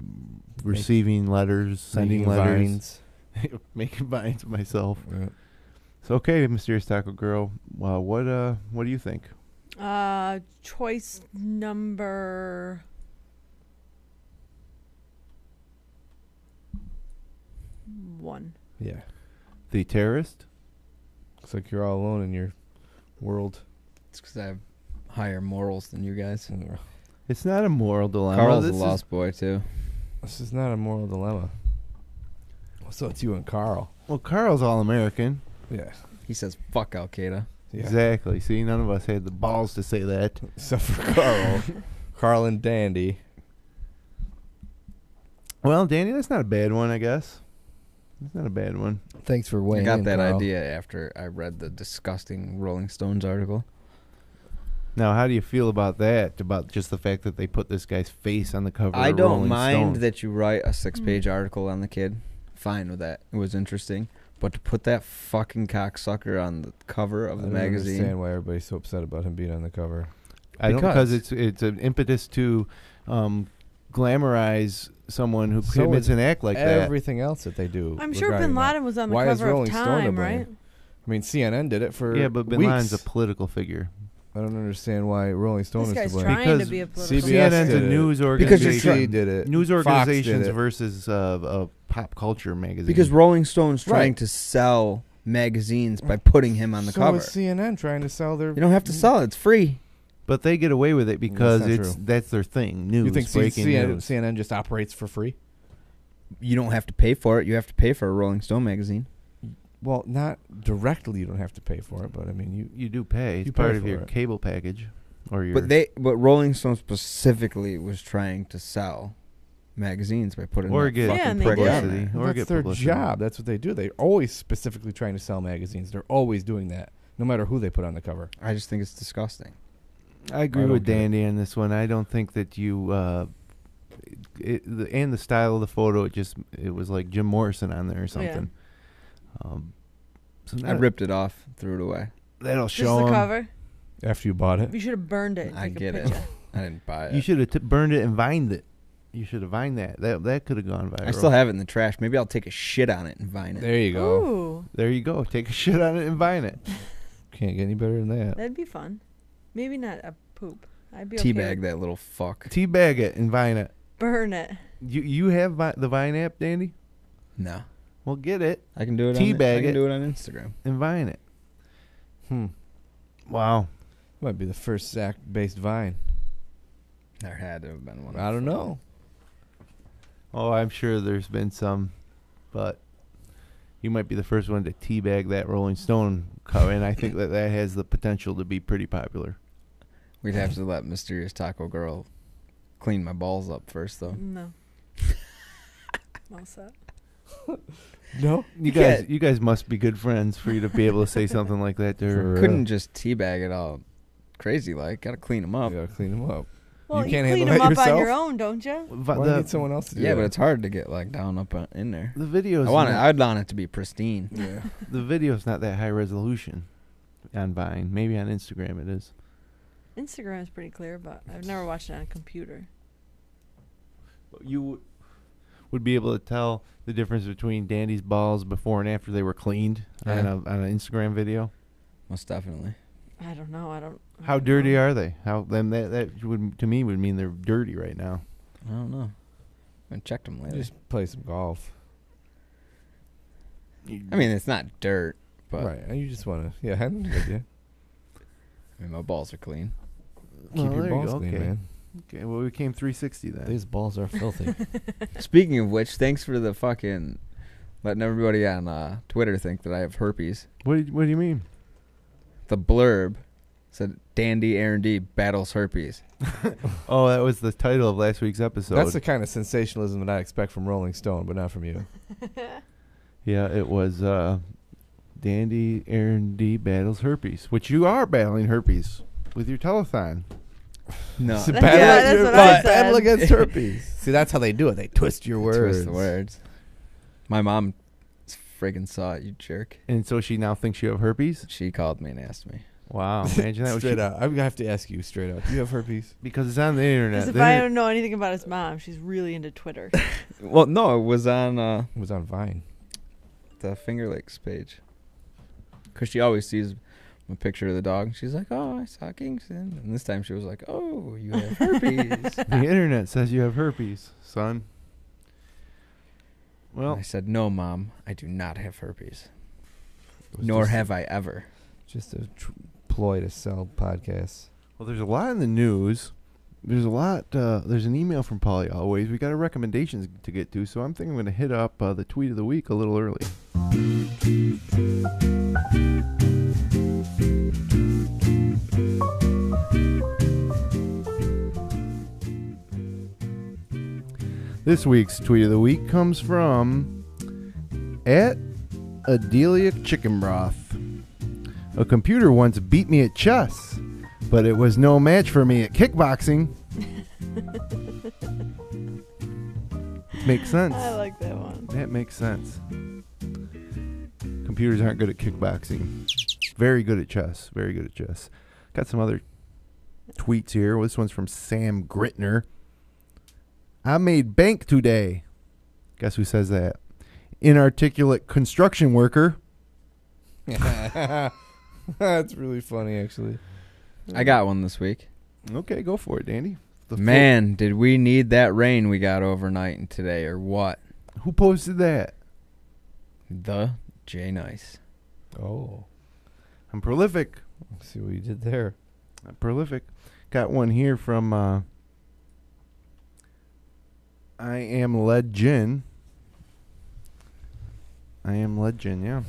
[SPEAKER 3] receiving letters, sending
[SPEAKER 5] Making
[SPEAKER 3] letters,
[SPEAKER 5] vines.
[SPEAKER 3] making vines of myself.
[SPEAKER 5] Yeah.
[SPEAKER 3] So okay, Mysterious Taco Girl. Well, what do you think?
[SPEAKER 4] Choice number 1.
[SPEAKER 5] Yeah.
[SPEAKER 3] The terrorist?
[SPEAKER 5] Looks like you're all alone in your world.
[SPEAKER 6] It's because I have higher morals than you guys.
[SPEAKER 3] It's not a moral dilemma.
[SPEAKER 6] Carl's a
[SPEAKER 3] This is-
[SPEAKER 6] lost boy, too.
[SPEAKER 5] This is not a moral dilemma. So it's you and Carl.
[SPEAKER 3] Well, Carl's all American.
[SPEAKER 5] Yeah.
[SPEAKER 6] He says, fuck Al Qaeda.
[SPEAKER 5] Yeah.
[SPEAKER 3] Exactly. See, none of us had the balls to say that.
[SPEAKER 5] Except for Carl. Carl and Dandy.
[SPEAKER 3] Well, Danny, that's not a bad one, I guess. It's not a bad one.
[SPEAKER 5] Thanks for
[SPEAKER 6] I
[SPEAKER 5] weighing
[SPEAKER 6] got
[SPEAKER 5] in,
[SPEAKER 6] that
[SPEAKER 5] Carl.
[SPEAKER 6] idea after I read the disgusting Rolling Stones article.
[SPEAKER 3] Now, how do you feel about that? About just the fact that they put this guy's face on the cover
[SPEAKER 6] I
[SPEAKER 3] of
[SPEAKER 6] don't
[SPEAKER 3] Rolling
[SPEAKER 6] mind
[SPEAKER 3] Stone?
[SPEAKER 6] that you write a 6-page article on the kid. Fine with that. It was interesting. But to put that fucking cocksucker on the cover of the
[SPEAKER 5] I don't
[SPEAKER 6] magazine.
[SPEAKER 5] understand why everybody's so upset about him being on the cover.
[SPEAKER 3] I don't,
[SPEAKER 6] Because-
[SPEAKER 3] because it's an impetus to glamorize someone who
[SPEAKER 5] So
[SPEAKER 3] commits
[SPEAKER 5] is
[SPEAKER 3] an act like that.
[SPEAKER 5] Everything else that they do.
[SPEAKER 4] I'm sure
[SPEAKER 5] regarding
[SPEAKER 4] Bin
[SPEAKER 5] that.
[SPEAKER 4] Laden was on the
[SPEAKER 5] Why is
[SPEAKER 4] cover of
[SPEAKER 5] Rolling Stone to
[SPEAKER 4] Time,
[SPEAKER 5] blame?
[SPEAKER 4] right?
[SPEAKER 5] I mean, CNN did it for
[SPEAKER 3] Yeah, but Bin
[SPEAKER 5] weeks.
[SPEAKER 3] Laden's a political figure.
[SPEAKER 5] I don't understand why Rolling Stone
[SPEAKER 4] This
[SPEAKER 5] is
[SPEAKER 4] guy's
[SPEAKER 5] to blame.
[SPEAKER 4] trying
[SPEAKER 3] Because
[SPEAKER 4] to be a political.
[SPEAKER 5] CBS
[SPEAKER 3] CNN's
[SPEAKER 5] did
[SPEAKER 3] a
[SPEAKER 5] it.
[SPEAKER 3] news
[SPEAKER 6] Because
[SPEAKER 3] organization.
[SPEAKER 6] you're trying-
[SPEAKER 5] BBC did it.
[SPEAKER 3] News
[SPEAKER 5] Fox
[SPEAKER 3] organizations
[SPEAKER 5] did it.
[SPEAKER 3] versus a pop culture magazine.
[SPEAKER 6] Because Rolling Stone's trying
[SPEAKER 5] Right.
[SPEAKER 6] to sell magazines by putting him on the
[SPEAKER 5] so
[SPEAKER 6] cover.
[SPEAKER 5] is CNN trying to sell their...
[SPEAKER 6] You don't have to sell it. It's free.
[SPEAKER 3] But they get away with it because
[SPEAKER 5] not true.
[SPEAKER 3] that's their thing. News,
[SPEAKER 5] You think
[SPEAKER 3] breaking news.
[SPEAKER 5] CNN just operates for free?
[SPEAKER 6] You don't have to pay for it. You have to pay for a Rolling Stone magazine.
[SPEAKER 5] Well, not directly. You don't have to pay for it, but I mean,
[SPEAKER 3] You do pay. It's
[SPEAKER 5] You
[SPEAKER 3] part
[SPEAKER 5] pay
[SPEAKER 3] of
[SPEAKER 5] for
[SPEAKER 3] your
[SPEAKER 5] it.
[SPEAKER 3] cable package, or your.
[SPEAKER 6] But Rolling Stone specifically was trying to sell magazines by putting
[SPEAKER 3] Or
[SPEAKER 6] that
[SPEAKER 3] get
[SPEAKER 4] Yeah,
[SPEAKER 6] fucking
[SPEAKER 4] and they
[SPEAKER 6] prick
[SPEAKER 4] did.
[SPEAKER 6] on
[SPEAKER 3] publicity.
[SPEAKER 6] there.
[SPEAKER 3] Or
[SPEAKER 5] That's
[SPEAKER 3] get
[SPEAKER 5] their
[SPEAKER 3] publicity.
[SPEAKER 5] job. That's what they do. They're always specifically trying to sell magazines. They're always doing that, no matter who they put on the cover.
[SPEAKER 6] I just think it's disgusting.
[SPEAKER 3] I agree
[SPEAKER 5] I
[SPEAKER 3] with
[SPEAKER 5] don't get it.
[SPEAKER 3] Dandy on this one. I don't think that you and the style of the photo, it was like Jim Morrison on there or something. So
[SPEAKER 6] I ripped it off, threw it away.
[SPEAKER 3] that'll
[SPEAKER 4] Just
[SPEAKER 3] show
[SPEAKER 4] the
[SPEAKER 3] 'em.
[SPEAKER 4] cover.
[SPEAKER 5] After you bought it,
[SPEAKER 4] You should have burned it. and
[SPEAKER 6] I
[SPEAKER 4] take a
[SPEAKER 6] get it.
[SPEAKER 4] picture.
[SPEAKER 6] I didn't buy it.
[SPEAKER 3] You should have burned it and vined it. You should have vined that. That could have gone viral.
[SPEAKER 6] I still have it in the trash. Maybe I'll take a shit on it and vine it.
[SPEAKER 5] there you go.
[SPEAKER 4] Ooh,
[SPEAKER 3] There you go. Take a shit on it and vine it.
[SPEAKER 5] Can't get any better than that.
[SPEAKER 4] that'd be fun. Maybe not a poop. I'd be okay
[SPEAKER 6] Teabag
[SPEAKER 4] with
[SPEAKER 6] that little fuck.
[SPEAKER 3] Teabag it and vine it.
[SPEAKER 4] burn it.
[SPEAKER 3] You have the Vine app, Dandy?
[SPEAKER 6] No.
[SPEAKER 3] Well, get it
[SPEAKER 6] I can do it
[SPEAKER 3] Teabag
[SPEAKER 6] I can
[SPEAKER 3] it.
[SPEAKER 6] do it on Instagram.
[SPEAKER 3] and vine it. Wow.
[SPEAKER 5] Might be the first Zach-based Vine.
[SPEAKER 6] There had to have been one.
[SPEAKER 5] I don't know.
[SPEAKER 3] Oh, I'm sure there's been some, but you might be the first one to teabag that Rolling Stone cover, and I think that has the potential to be pretty popular.
[SPEAKER 6] We'd have to let Mysterious Taco Girl clean my balls up first, though.
[SPEAKER 4] No. All set.
[SPEAKER 5] No?
[SPEAKER 3] You guys must be good friends for you to be able to say something like that to her.
[SPEAKER 6] Couldn't just teabag it all crazy like. Gotta clean them up.
[SPEAKER 5] You gotta clean them up.
[SPEAKER 4] Well, you,
[SPEAKER 5] can't
[SPEAKER 4] clean
[SPEAKER 5] handle
[SPEAKER 4] them
[SPEAKER 5] that
[SPEAKER 4] up on
[SPEAKER 5] yourself?
[SPEAKER 4] your own, don't you?
[SPEAKER 5] Why do you need someone else to do
[SPEAKER 6] Yeah,
[SPEAKER 5] that?
[SPEAKER 6] but it's hard to get like down up in there.
[SPEAKER 3] The video's
[SPEAKER 6] I'd want it to be pristine.
[SPEAKER 5] Yeah.
[SPEAKER 3] the video's not that high resolution on Vine. Maybe on Instagram it is.
[SPEAKER 4] Instagram is pretty clear, but I've never watched it on a computer.
[SPEAKER 3] You would be able to tell the difference between Dandy's balls before and after they were cleaned on an Instagram video.
[SPEAKER 6] Most definitely.
[SPEAKER 4] I don't know. I don't.
[SPEAKER 3] How dirty are they? How then that would to me would mean they're dirty right now.
[SPEAKER 6] I don't know. I haven't checked them lately.
[SPEAKER 5] Just play some golf.
[SPEAKER 6] I mean, it's not dirt, but
[SPEAKER 5] Right. And you just want to, I mean,
[SPEAKER 6] my balls are clean.
[SPEAKER 5] keep
[SPEAKER 3] Well,
[SPEAKER 5] your
[SPEAKER 3] there you
[SPEAKER 5] balls
[SPEAKER 3] go.
[SPEAKER 5] clean,
[SPEAKER 3] Okay.
[SPEAKER 5] man.
[SPEAKER 3] Okay, well we came 360 then.
[SPEAKER 5] These balls are filthy.
[SPEAKER 6] Speaking of which, thanks for the fucking letting everybody on Twitter think that I have herpes.
[SPEAKER 3] What do you mean?
[SPEAKER 6] The blurb said Dandy Aaron D battles herpes.
[SPEAKER 3] Oh, that was the title of last week's episode.
[SPEAKER 5] That's the kind of sensationalism that I expect from Rolling Stone, but not from you.
[SPEAKER 3] Yeah, it was Dandy Aaron D battles herpes, which you are battling herpes with your telethon.
[SPEAKER 6] No.
[SPEAKER 5] It's a
[SPEAKER 4] Yeah,
[SPEAKER 5] battle,
[SPEAKER 4] that's what I
[SPEAKER 5] battle
[SPEAKER 4] said.
[SPEAKER 5] against herpes. See, that's how they do it. They twist your words.
[SPEAKER 6] Twist the words. My mom friggin' saw it, you jerk.
[SPEAKER 3] And so she now thinks you have herpes?
[SPEAKER 6] She called me and asked me.
[SPEAKER 3] Wow, imagine that.
[SPEAKER 5] Straight out. I have to ask you straight out. Do you have herpes?
[SPEAKER 3] Because it's on the internet.
[SPEAKER 4] Because if
[SPEAKER 3] The
[SPEAKER 4] I
[SPEAKER 3] inter-
[SPEAKER 4] don't know anything about his mom, she's really into Twitter.
[SPEAKER 6] Well, no, it was on
[SPEAKER 5] It was on Vine.
[SPEAKER 6] the Finger Lakes page. Because she always sees a picture of the dog. She's like, oh, I saw Kingston. And this time she was like, oh, you have herpes.
[SPEAKER 3] The internet says you have herpes, son. Well,
[SPEAKER 6] I said, no, Mom, I do not have herpes.
[SPEAKER 5] It was
[SPEAKER 6] Nor
[SPEAKER 5] just-
[SPEAKER 6] have I ever.
[SPEAKER 5] Just a ploy to sell podcasts.
[SPEAKER 3] well, there's a lot in the news. There's a lot. There's an email from Polly always. We got our recommendations to get to, so I'm thinking I'm going to hit up the tweet of the week a little early. This week's tweet of the week comes from @Adelia Chicken Broth. A computer once beat me at chess, but it was no match for me at kickboxing. Makes sense.
[SPEAKER 4] I like that one.
[SPEAKER 3] That makes sense. Computers aren't good at kickboxing. Very good at chess. Very good at chess. Got some other tweets here. This one's from Sam Gritner. I made bank today. Guess who says that? Inarticulate construction worker.
[SPEAKER 5] That's really funny, actually.
[SPEAKER 6] I got one this week.
[SPEAKER 3] Okay, go for it, Dandy.
[SPEAKER 6] Man, did we need that rain we got overnight and today, or what?
[SPEAKER 3] Who posted that?
[SPEAKER 6] The J Nice.
[SPEAKER 5] Oh.
[SPEAKER 3] I'm prolific.
[SPEAKER 5] Let's see what you did there.
[SPEAKER 3] I'm prolific. Got one here from I Am Legend. I Am Legend, yeah.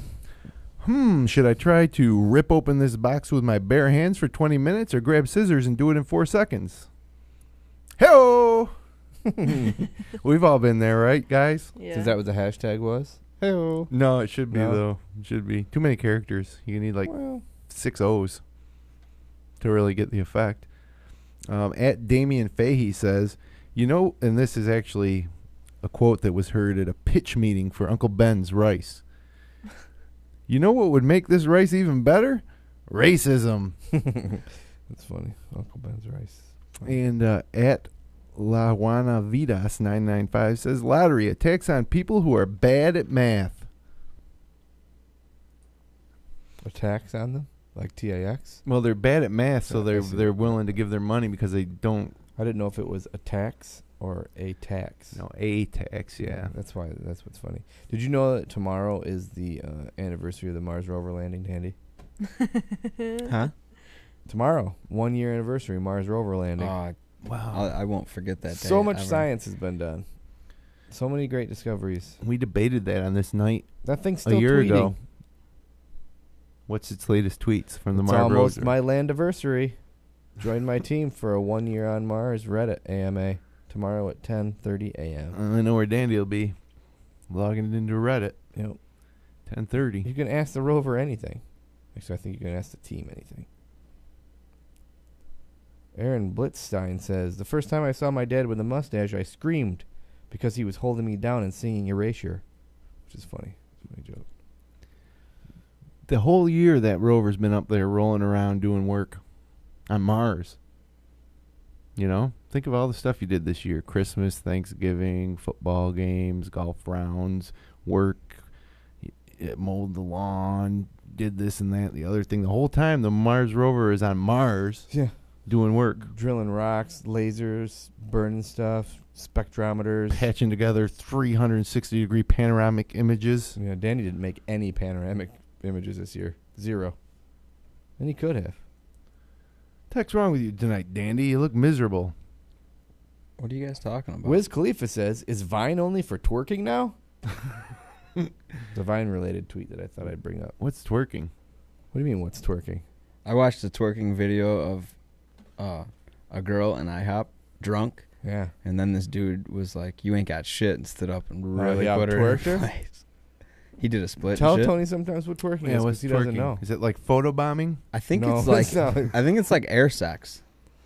[SPEAKER 3] Should I try to rip open this box with my bare hands for 20 minutes or grab scissors and do it in 4 seconds? Hello! We've all been there, right, guys?
[SPEAKER 4] Yeah.
[SPEAKER 5] Is that what the hashtag was? Hey-o.
[SPEAKER 3] No, it should be,
[SPEAKER 5] No?
[SPEAKER 3] though. It should be. Too many characters. You need, like,
[SPEAKER 5] Well,
[SPEAKER 3] 6 O's to really get the effect. At Damian Fahey says, and this is actually a quote that was heard at a pitch meeting for Uncle Ben's rice. You know what would make this rice even better? Racism.
[SPEAKER 5] that's funny. Uncle Ben's rice.
[SPEAKER 3] And at La Juana Vidas 995 says, lottery attacks on people who are bad at math.
[SPEAKER 5] Attacks on them? Like TAX?
[SPEAKER 3] Well, they're bad at math, so
[SPEAKER 5] I see.
[SPEAKER 3] they're willing to give their money because they don't.
[SPEAKER 5] I didn't know if it was a tax or a tax.
[SPEAKER 3] No, a tax, yeah.
[SPEAKER 5] That's what's funny. Did you know that tomorrow is the anniversary of the Mars rover landing, Tandy?
[SPEAKER 6] Huh?
[SPEAKER 5] Tomorrow, 1 year anniversary, Mars rover landing.
[SPEAKER 3] Wow.
[SPEAKER 6] I won't forget that day.
[SPEAKER 5] So much
[SPEAKER 6] ever.
[SPEAKER 5] science has been done. So many great discoveries.
[SPEAKER 3] We debated that on this night
[SPEAKER 5] That thing's still
[SPEAKER 3] a year
[SPEAKER 5] tweeting.
[SPEAKER 3] ago. What's its latest tweets from the
[SPEAKER 5] It's
[SPEAKER 3] Mars
[SPEAKER 5] almost
[SPEAKER 3] rover?
[SPEAKER 5] my landiversary. Join my team for a 1 year on Mars Reddit AMA tomorrow at 10:30 a.m.
[SPEAKER 3] I know where Dandy will be. Logging into Reddit.
[SPEAKER 5] Yep.
[SPEAKER 3] 10:30.
[SPEAKER 5] You can ask the rover anything. Actually, I think you can ask the team anything. Aaron Blitzstein says, the first time I saw my dad with a mustache, I screamed because he was holding me down and singing Erasure, which is funny. It's a funny joke.
[SPEAKER 3] The whole year that rover's been up there rolling around doing work on Mars. Think of all the stuff you did this year. Christmas, Thanksgiving, football games, golf rounds, work, mowed the lawn, did this and that, the other thing. The whole time the Mars rover is on Mars.
[SPEAKER 5] Yeah.
[SPEAKER 3] Doing work.
[SPEAKER 5] Drilling rocks, lasers, burning stuff, spectrometers.
[SPEAKER 3] Patching together 360-degree panoramic images.
[SPEAKER 5] Yeah, Danny didn't make any panoramic images this year. 0. And he could have.
[SPEAKER 3] What the heck's wrong with you tonight, Dandy? You look miserable.
[SPEAKER 6] What are you guys talking about?
[SPEAKER 5] Wiz Khalifa says, is Vine only for twerking now? The Vine-related tweet that I thought I'd bring up.
[SPEAKER 3] What's twerking?
[SPEAKER 5] What do you mean, what's twerking?
[SPEAKER 6] I watched a twerking video of a girl in IHOP drunk.
[SPEAKER 5] Yeah.
[SPEAKER 6] And then this dude was like, you ain't got shit, and stood up and really
[SPEAKER 5] yeah,
[SPEAKER 6] put her in
[SPEAKER 5] twerked
[SPEAKER 6] her
[SPEAKER 5] her?
[SPEAKER 6] place. He did a split.
[SPEAKER 5] Tell
[SPEAKER 6] and shit.
[SPEAKER 5] Tony sometimes what twerking is,
[SPEAKER 3] what's
[SPEAKER 5] because he
[SPEAKER 3] twerking?
[SPEAKER 5] doesn't know.
[SPEAKER 3] Is it like photobombing?
[SPEAKER 6] I think
[SPEAKER 5] No,
[SPEAKER 6] it's like
[SPEAKER 5] it's not.
[SPEAKER 6] I think it's like air sex.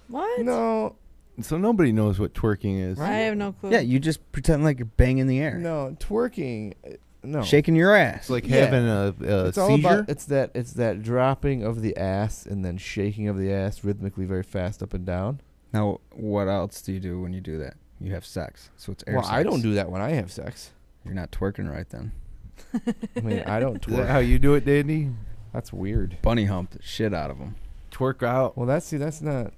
[SPEAKER 4] What?
[SPEAKER 5] No,
[SPEAKER 3] So nobody knows what twerking is.
[SPEAKER 4] I have no clue.
[SPEAKER 6] Yeah, you just pretend like you're banging the air.
[SPEAKER 5] no, twerking, no.
[SPEAKER 6] Shaking your ass.
[SPEAKER 3] It's like
[SPEAKER 5] Yeah.
[SPEAKER 3] having a
[SPEAKER 5] It's all
[SPEAKER 3] seizure.
[SPEAKER 5] about, it's that dropping of the ass and then shaking of the ass rhythmically very fast up and down.
[SPEAKER 6] Now, what else do you do when you do that? You have sex. So it's air
[SPEAKER 5] Well,
[SPEAKER 6] sex.
[SPEAKER 5] I don't do that when I have sex.
[SPEAKER 6] You're not twerking right then.
[SPEAKER 5] I mean, I don't
[SPEAKER 3] Is that
[SPEAKER 5] twerk.
[SPEAKER 3] how you do it, Dandy?
[SPEAKER 5] That's weird.
[SPEAKER 6] Bunny hump the shit out of them.
[SPEAKER 3] Twerk out.
[SPEAKER 5] Well, that's not.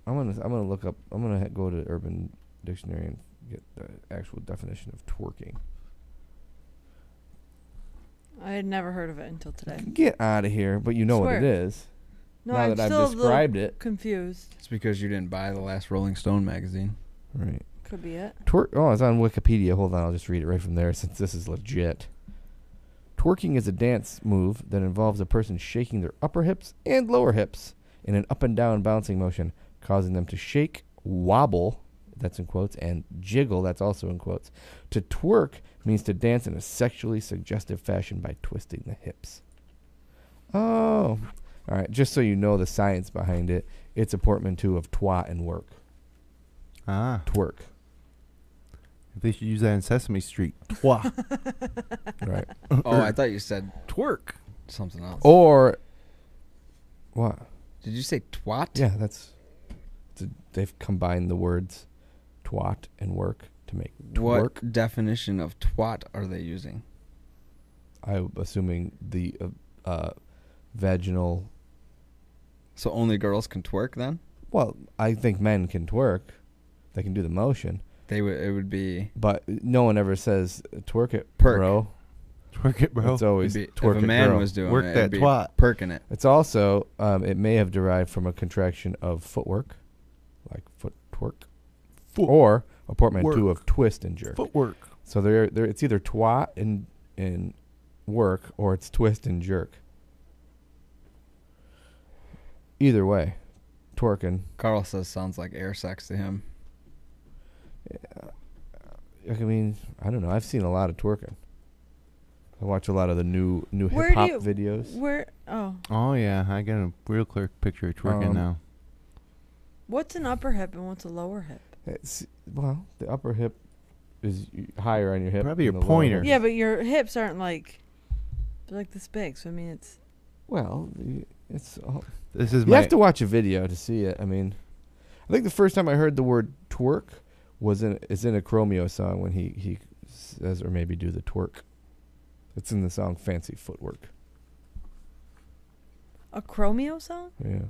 [SPEAKER 5] I'm gonna look up. I'm gonna go to Urban Dictionary and get the actual definition of twerking.
[SPEAKER 4] I had never heard of it until today.
[SPEAKER 5] Get out of here! But you know what it
[SPEAKER 4] Swear.
[SPEAKER 5] is.
[SPEAKER 4] No,
[SPEAKER 5] Now
[SPEAKER 4] I'm
[SPEAKER 5] that I've
[SPEAKER 4] still a little
[SPEAKER 5] described it.
[SPEAKER 4] confused.
[SPEAKER 6] It's because you didn't buy the last Rolling Stone magazine.
[SPEAKER 5] Right.
[SPEAKER 4] Could be it.
[SPEAKER 5] Oh, it's on Wikipedia. Hold on, I'll just read it right from there since this is legit. Twerking is a dance move that involves a person shaking their upper hips and lower hips in an up and down bouncing motion, causing them to shake, wobble, that's in quotes, and jiggle, that's also in quotes. To twerk means to dance in a sexually suggestive fashion by twisting the hips. Oh. All right, just so you know the science behind it, it's a portmanteau of twat and work.
[SPEAKER 3] Ah.
[SPEAKER 5] Twerk.
[SPEAKER 3] They should use that in Sesame Street. Twa.
[SPEAKER 5] Right.
[SPEAKER 6] Oh, I thought you said
[SPEAKER 3] Twerk.
[SPEAKER 6] something else.
[SPEAKER 5] Or what?
[SPEAKER 6] Did you say twat?
[SPEAKER 5] Yeah, they've combined the words twat and work to make twerk.
[SPEAKER 6] What definition of twat are they using?
[SPEAKER 5] I'm assuming the vaginal.
[SPEAKER 6] So only girls can twerk then?
[SPEAKER 5] Well, I think men can twerk. They can do the motion.
[SPEAKER 6] It would be
[SPEAKER 5] But no one ever says twerk it,
[SPEAKER 6] Perk.
[SPEAKER 5] bro.
[SPEAKER 3] Twerk it, bro.
[SPEAKER 5] It's always
[SPEAKER 6] it'd be,
[SPEAKER 5] twerk
[SPEAKER 6] if a
[SPEAKER 5] it,
[SPEAKER 6] man
[SPEAKER 5] girl.
[SPEAKER 6] was doing
[SPEAKER 3] Work
[SPEAKER 6] it,
[SPEAKER 3] that
[SPEAKER 6] it'd be
[SPEAKER 3] twat.
[SPEAKER 6] perking it.
[SPEAKER 5] It's also it may have derived from a contraction of footwork, like foot twerk, or a portmanteau
[SPEAKER 3] Work.
[SPEAKER 5] of twist and jerk.
[SPEAKER 3] Footwork.
[SPEAKER 5] So there, it's either twat and work or it's twist and jerk. Either way, twerking.
[SPEAKER 6] Carl says sounds like air sex to him.
[SPEAKER 5] I mean, I don't know. I've seen a lot of twerking. I watch a lot of the new
[SPEAKER 4] Where
[SPEAKER 5] hip hop
[SPEAKER 4] do you-
[SPEAKER 5] videos.
[SPEAKER 4] Where? Oh,
[SPEAKER 3] Oh yeah, I got a real clear picture of twerking now.
[SPEAKER 4] what's an upper hip and what's a lower hip?
[SPEAKER 5] Well, the upper hip is higher on your hip.
[SPEAKER 3] Probably
[SPEAKER 5] than
[SPEAKER 3] your
[SPEAKER 5] the lower
[SPEAKER 3] pointer.
[SPEAKER 5] hip.
[SPEAKER 4] Yeah, but your hips aren't like they're like this big. So I mean, it's
[SPEAKER 5] Well, it's.
[SPEAKER 3] This is
[SPEAKER 5] You have to watch a video to see it. I mean, I think the first time I heard the word twerk is in a Chromeo song when he says, or maybe do the twerk. It's in the song Fancy Footwork.
[SPEAKER 4] a Chromeo song.
[SPEAKER 5] Yeah.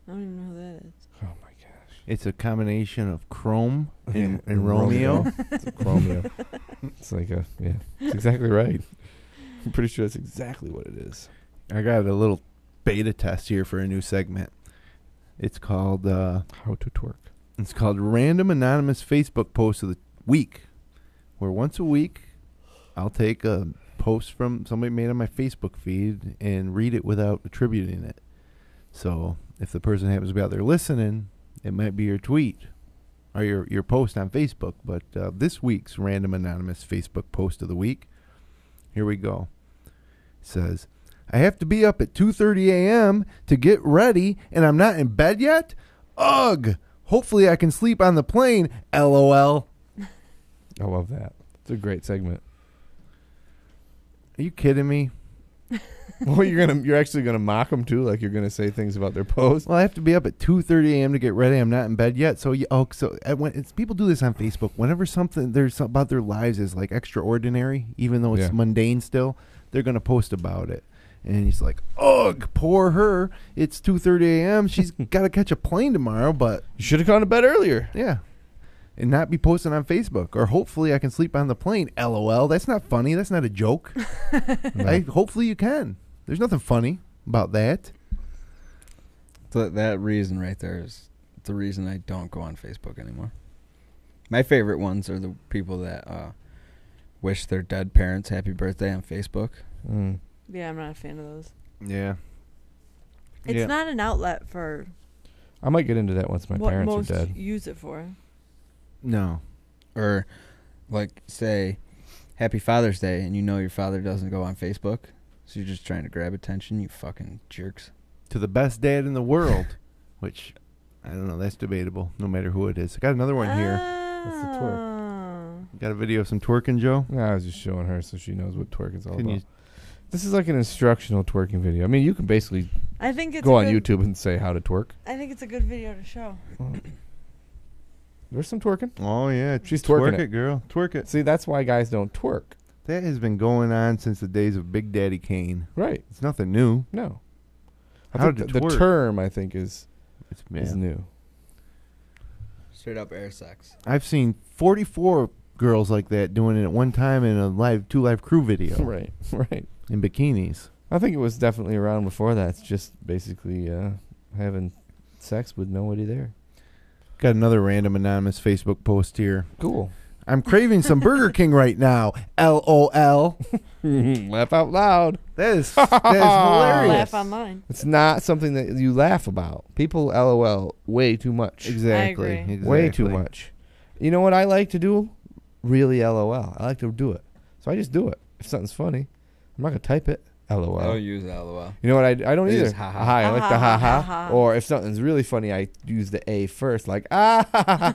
[SPEAKER 4] I don't even know who that is.
[SPEAKER 5] Oh my gosh.
[SPEAKER 3] It's a combination of Chrome and Romeo.
[SPEAKER 5] It's a Chromeo. It's like it's exactly right. I'm pretty sure that's exactly what it is.
[SPEAKER 3] I got a little beta test here for a new segment. It's called
[SPEAKER 5] How to twerk.
[SPEAKER 3] It's called Random Anonymous Facebook Post of the Week, where once a week I'll take a post from somebody made on my Facebook feed and read it without attributing it. So if the person happens to be out there listening, it might be your tweet or your post on Facebook. But this week's Random Anonymous Facebook Post of the Week, here we go. It says, I have to be up at 2:30 a.m. to get ready, and I'm not in bed yet? Ugh! Hopefully I can sleep on the plane, LOL.
[SPEAKER 5] I love that. It's a great segment.
[SPEAKER 3] Are you kidding me?
[SPEAKER 5] Well, you're actually gonna mock them too, like you're gonna say things about their post.
[SPEAKER 3] Well, I have to be up at 2:30 a.m. to get ready. I'm not in bed yet. So, people do this on Facebook. Whenever there's about their lives is like extraordinary, even though it's mundane still, they're going to post about it. And he's like, ugh, poor her. It's 2:30 a.m. She's got to catch a plane tomorrow, but...
[SPEAKER 5] You should have gone to bed earlier.
[SPEAKER 3] Yeah. And not be posting on Facebook. Or hopefully I can sleep on the plane. LOL. That's not funny. That's not a joke.
[SPEAKER 5] No.
[SPEAKER 3] Hopefully you can. There's nothing funny about that.
[SPEAKER 6] So that reason right there is the reason I don't go on Facebook anymore. My favorite ones are the people that wish their dead parents happy birthday on Facebook.
[SPEAKER 5] Mm.
[SPEAKER 4] Yeah, I'm not a fan of those.
[SPEAKER 3] Yeah.
[SPEAKER 4] It's not an outlet for
[SPEAKER 5] I might get into that once my
[SPEAKER 4] what
[SPEAKER 5] parents
[SPEAKER 4] most
[SPEAKER 5] are dead.
[SPEAKER 4] use it for.
[SPEAKER 3] No.
[SPEAKER 6] Or, like, say, Happy Father's Day, and you know your father doesn't go on Facebook, so you're just trying to grab attention, you fucking jerks.
[SPEAKER 3] To the best dad in the world, which, I don't know, that's debatable, no matter who it is. I got another one here.
[SPEAKER 5] That's the twerk.
[SPEAKER 3] Got a video of some twerking, Joe?
[SPEAKER 5] No, I was just showing her so she knows what twerk is all
[SPEAKER 3] Can
[SPEAKER 5] about.
[SPEAKER 3] you-
[SPEAKER 5] This is like an instructional twerking video. I mean, you can basically
[SPEAKER 4] I think it's
[SPEAKER 5] go
[SPEAKER 4] a
[SPEAKER 5] on
[SPEAKER 4] good,
[SPEAKER 5] YouTube and say how to twerk.
[SPEAKER 4] I think it's a good video to show.
[SPEAKER 5] There's some twerking.
[SPEAKER 3] Oh, yeah.
[SPEAKER 5] She's
[SPEAKER 3] twerk
[SPEAKER 5] twerking
[SPEAKER 3] it,
[SPEAKER 5] it.
[SPEAKER 3] girl. Twerk it.
[SPEAKER 5] See, that's why guys don't twerk.
[SPEAKER 3] That has been going on since the days of Big Daddy Kane.
[SPEAKER 5] Right.
[SPEAKER 3] It's nothing new.
[SPEAKER 5] No. I
[SPEAKER 3] How
[SPEAKER 5] think
[SPEAKER 3] to
[SPEAKER 5] the
[SPEAKER 3] twerk.
[SPEAKER 5] term, I think, is
[SPEAKER 3] It's
[SPEAKER 5] new.
[SPEAKER 6] Straight up air sex.
[SPEAKER 3] I've seen 44 girls like that doing it at one time in a two live crew video.
[SPEAKER 5] Right. Right.
[SPEAKER 3] In bikinis.
[SPEAKER 5] I think it was definitely around before that. It's just basically having sex with nobody there.
[SPEAKER 3] Got another random anonymous Facebook post here.
[SPEAKER 5] Cool.
[SPEAKER 3] I'm craving some Burger King right now. LOL.
[SPEAKER 5] Laugh out loud.
[SPEAKER 3] That is hilarious.
[SPEAKER 4] Laugh online.
[SPEAKER 5] It's not something that you laugh about. People LOL way too much.
[SPEAKER 3] Exactly.
[SPEAKER 4] I agree.
[SPEAKER 3] Exactly.
[SPEAKER 5] Way too much. You know what I like to do? Really LOL. I like to do it. So I just do it. If something's funny, I'm not going to type it. LOL.
[SPEAKER 6] I don't use LOL.
[SPEAKER 5] You know what? I don't
[SPEAKER 6] I
[SPEAKER 5] either.
[SPEAKER 6] use ha ha.
[SPEAKER 5] I like the ha ha.
[SPEAKER 4] Ha ha.
[SPEAKER 5] Or if something's really funny, I use the A first, like ah ha ha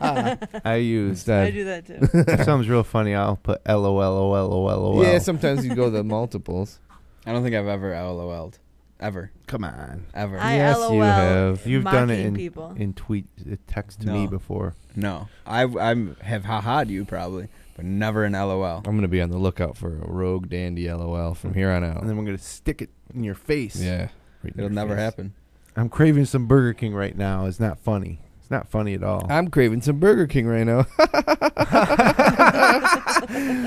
[SPEAKER 5] ha.
[SPEAKER 3] I use.
[SPEAKER 5] Instead.
[SPEAKER 4] I do that too.
[SPEAKER 3] If something's real funny, I'll put LOL.
[SPEAKER 5] Yeah, sometimes you go the multiples.
[SPEAKER 6] I don't think I've ever LOL'd. Ever.
[SPEAKER 3] Come on.
[SPEAKER 6] Ever.
[SPEAKER 4] I
[SPEAKER 5] Yes,
[SPEAKER 4] LOL
[SPEAKER 5] you have.
[SPEAKER 3] You've done it
[SPEAKER 4] mocking people.
[SPEAKER 3] in tweet, text to
[SPEAKER 6] No.
[SPEAKER 3] me before.
[SPEAKER 6] No. I have ha-ha'd you probably, but never an LOL.
[SPEAKER 5] I'm gonna be on the lookout for a rogue dandy LOL from here on out.
[SPEAKER 3] And then we're going to stick it in your face.
[SPEAKER 5] Yeah, right in
[SPEAKER 6] It'll
[SPEAKER 5] your
[SPEAKER 6] never
[SPEAKER 5] face.
[SPEAKER 6] happen.
[SPEAKER 3] I'm craving some Burger King right now. It's not funny. It's not funny at all.
[SPEAKER 5] I'm craving some Burger King right now.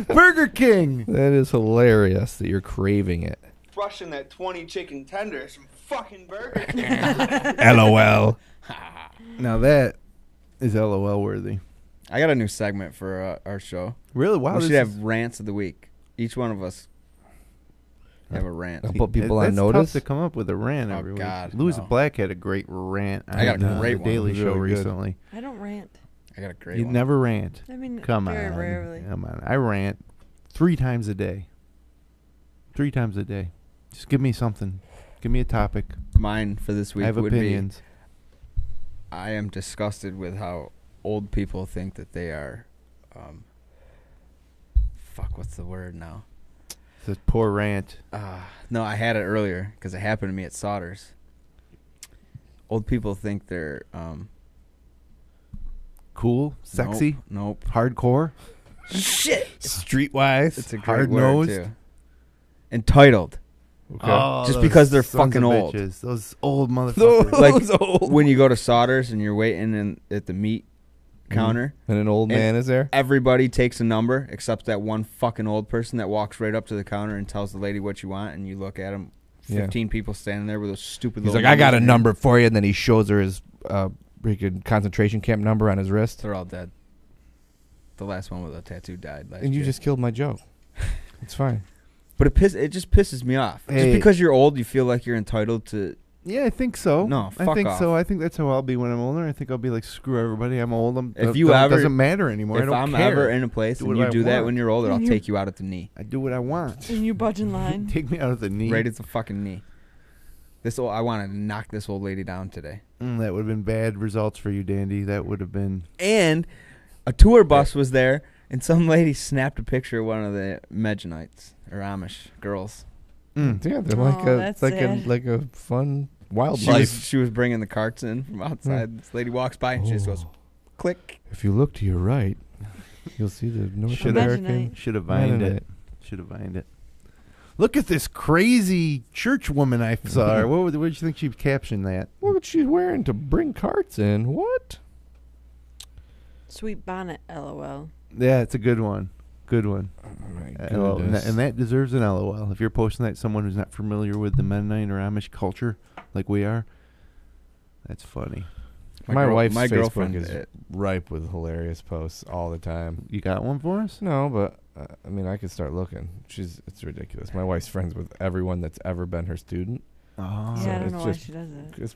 [SPEAKER 3] Burger King!
[SPEAKER 5] That is hilarious that you're craving it.
[SPEAKER 2] Rushing that 20 chicken tenders from fucking Burger King.
[SPEAKER 5] LOL.
[SPEAKER 3] Now that is LOL worthy.
[SPEAKER 6] I got a new segment for our show.
[SPEAKER 3] Really? Wow.
[SPEAKER 6] We
[SPEAKER 3] this
[SPEAKER 6] should
[SPEAKER 3] is-
[SPEAKER 6] have rants of the week. Each one of us have a rant.
[SPEAKER 5] I'll put people on
[SPEAKER 3] That's
[SPEAKER 5] notice.
[SPEAKER 3] tough to come up with a rant
[SPEAKER 6] Oh,
[SPEAKER 3] every week.
[SPEAKER 6] God,
[SPEAKER 3] Louis
[SPEAKER 6] no.
[SPEAKER 3] Black had a great rant on
[SPEAKER 6] I got a great
[SPEAKER 3] the
[SPEAKER 6] one.
[SPEAKER 3] Daily
[SPEAKER 5] Really
[SPEAKER 3] Show
[SPEAKER 5] good.
[SPEAKER 3] recently.
[SPEAKER 4] I don't rant.
[SPEAKER 6] I got a great
[SPEAKER 3] You
[SPEAKER 6] one.
[SPEAKER 3] never rant.
[SPEAKER 4] I mean,
[SPEAKER 3] Come
[SPEAKER 4] very
[SPEAKER 3] on.
[SPEAKER 4] rarely.
[SPEAKER 3] Come on. I rant 3 times a day. 3 times a day. Just give me something. Give me a topic.
[SPEAKER 6] Mine for this week
[SPEAKER 3] I have
[SPEAKER 6] would
[SPEAKER 3] opinions.
[SPEAKER 6] be, I am disgusted with how old people think that they are, what's the word now?
[SPEAKER 3] This poor rant.
[SPEAKER 6] No, I had it earlier because it happened to me at Sodders. Old people think they're
[SPEAKER 3] Cool? Sexy?
[SPEAKER 6] Nope.
[SPEAKER 3] Hardcore?
[SPEAKER 6] Shit.
[SPEAKER 5] Streetwise.
[SPEAKER 6] It's a great
[SPEAKER 3] Hard-nosed?
[SPEAKER 6] word too. Entitled.
[SPEAKER 5] Okay.
[SPEAKER 3] Oh,
[SPEAKER 6] Just
[SPEAKER 3] those
[SPEAKER 6] because they're
[SPEAKER 3] sons
[SPEAKER 6] fucking
[SPEAKER 3] of
[SPEAKER 6] old.
[SPEAKER 3] bitches. Those old motherfuckers.
[SPEAKER 6] Like
[SPEAKER 5] old.
[SPEAKER 6] when you go to Sodders and you're waiting at the meat counter,
[SPEAKER 5] And an old man is there?
[SPEAKER 6] everybody takes a number except that one fucking old person that walks right up to the counter and tells the lady what you want, and you look at him. 15 people standing there with those stupid
[SPEAKER 5] He's
[SPEAKER 6] little
[SPEAKER 5] like, I got a
[SPEAKER 6] numbers in
[SPEAKER 5] number for you, and then he shows her his freaking concentration camp number on his wrist.
[SPEAKER 6] They're all dead. The last one with a tattoo died last
[SPEAKER 5] And you
[SPEAKER 6] year.
[SPEAKER 5] just killed my joke. It's fine.
[SPEAKER 6] But it just pisses me off.
[SPEAKER 3] Hey.
[SPEAKER 6] Just because you're old, you feel like you're entitled to.
[SPEAKER 3] Yeah, I think so.
[SPEAKER 6] No,
[SPEAKER 3] I
[SPEAKER 6] fuck
[SPEAKER 3] think
[SPEAKER 6] off.
[SPEAKER 3] so. I think that's how I'll be when I'm older. I think I'll be like, screw everybody. I'm old.
[SPEAKER 6] If you ever-
[SPEAKER 3] it doesn't matter anymore. I
[SPEAKER 6] If
[SPEAKER 3] don't
[SPEAKER 6] I'm
[SPEAKER 3] care.
[SPEAKER 6] ever in a place
[SPEAKER 3] Do
[SPEAKER 6] and
[SPEAKER 3] what
[SPEAKER 6] you
[SPEAKER 3] I
[SPEAKER 6] do that
[SPEAKER 3] want.
[SPEAKER 6] when you're older, I'll
[SPEAKER 4] You-
[SPEAKER 6] take you out at the knee.
[SPEAKER 3] I do what I want.
[SPEAKER 4] And you budge in line.
[SPEAKER 3] Take me out of the knee.
[SPEAKER 6] Right at the fucking knee. I wanted to knock this old lady down today.
[SPEAKER 3] That would have been bad results for you, Dandy. That would have been.
[SPEAKER 6] And a tour bus was there, and some lady snapped a picture of one of the Mennonites or Amish girls.
[SPEAKER 5] Yeah, they're
[SPEAKER 4] that's
[SPEAKER 5] like
[SPEAKER 4] sad.
[SPEAKER 5] a fun wildlife.
[SPEAKER 6] She was bringing the carts in from outside. This lady walks by and she just goes, click.
[SPEAKER 5] If you look to your right, you'll see the North
[SPEAKER 3] Should
[SPEAKER 5] American.
[SPEAKER 3] Should have vined
[SPEAKER 5] Mennonite.
[SPEAKER 3] it. Should have vined it. Look at this crazy church woman I saw. her. What did you think she captioned that?
[SPEAKER 5] Look what she's wearing to bring carts in. What?
[SPEAKER 4] Sweet bonnet, LOL.
[SPEAKER 3] Yeah, it's a good one. Good one.
[SPEAKER 5] Oh my
[SPEAKER 3] LOL.
[SPEAKER 5] goodness.
[SPEAKER 3] And that deserves an LOL. If you're posting that to someone who's not familiar with the Mennonite or Amish culture like we are, that's funny.
[SPEAKER 5] My wife's
[SPEAKER 6] my
[SPEAKER 5] Facebook
[SPEAKER 6] girlfriend
[SPEAKER 5] is ripe with hilarious posts all the time.
[SPEAKER 3] You got one for us?
[SPEAKER 5] No, but I mean, I could start looking. It's ridiculous. My wife's friends with everyone that's ever been her student.
[SPEAKER 3] Oh.
[SPEAKER 4] Yeah, I don't
[SPEAKER 5] it's
[SPEAKER 4] know why
[SPEAKER 5] just-
[SPEAKER 4] she does it.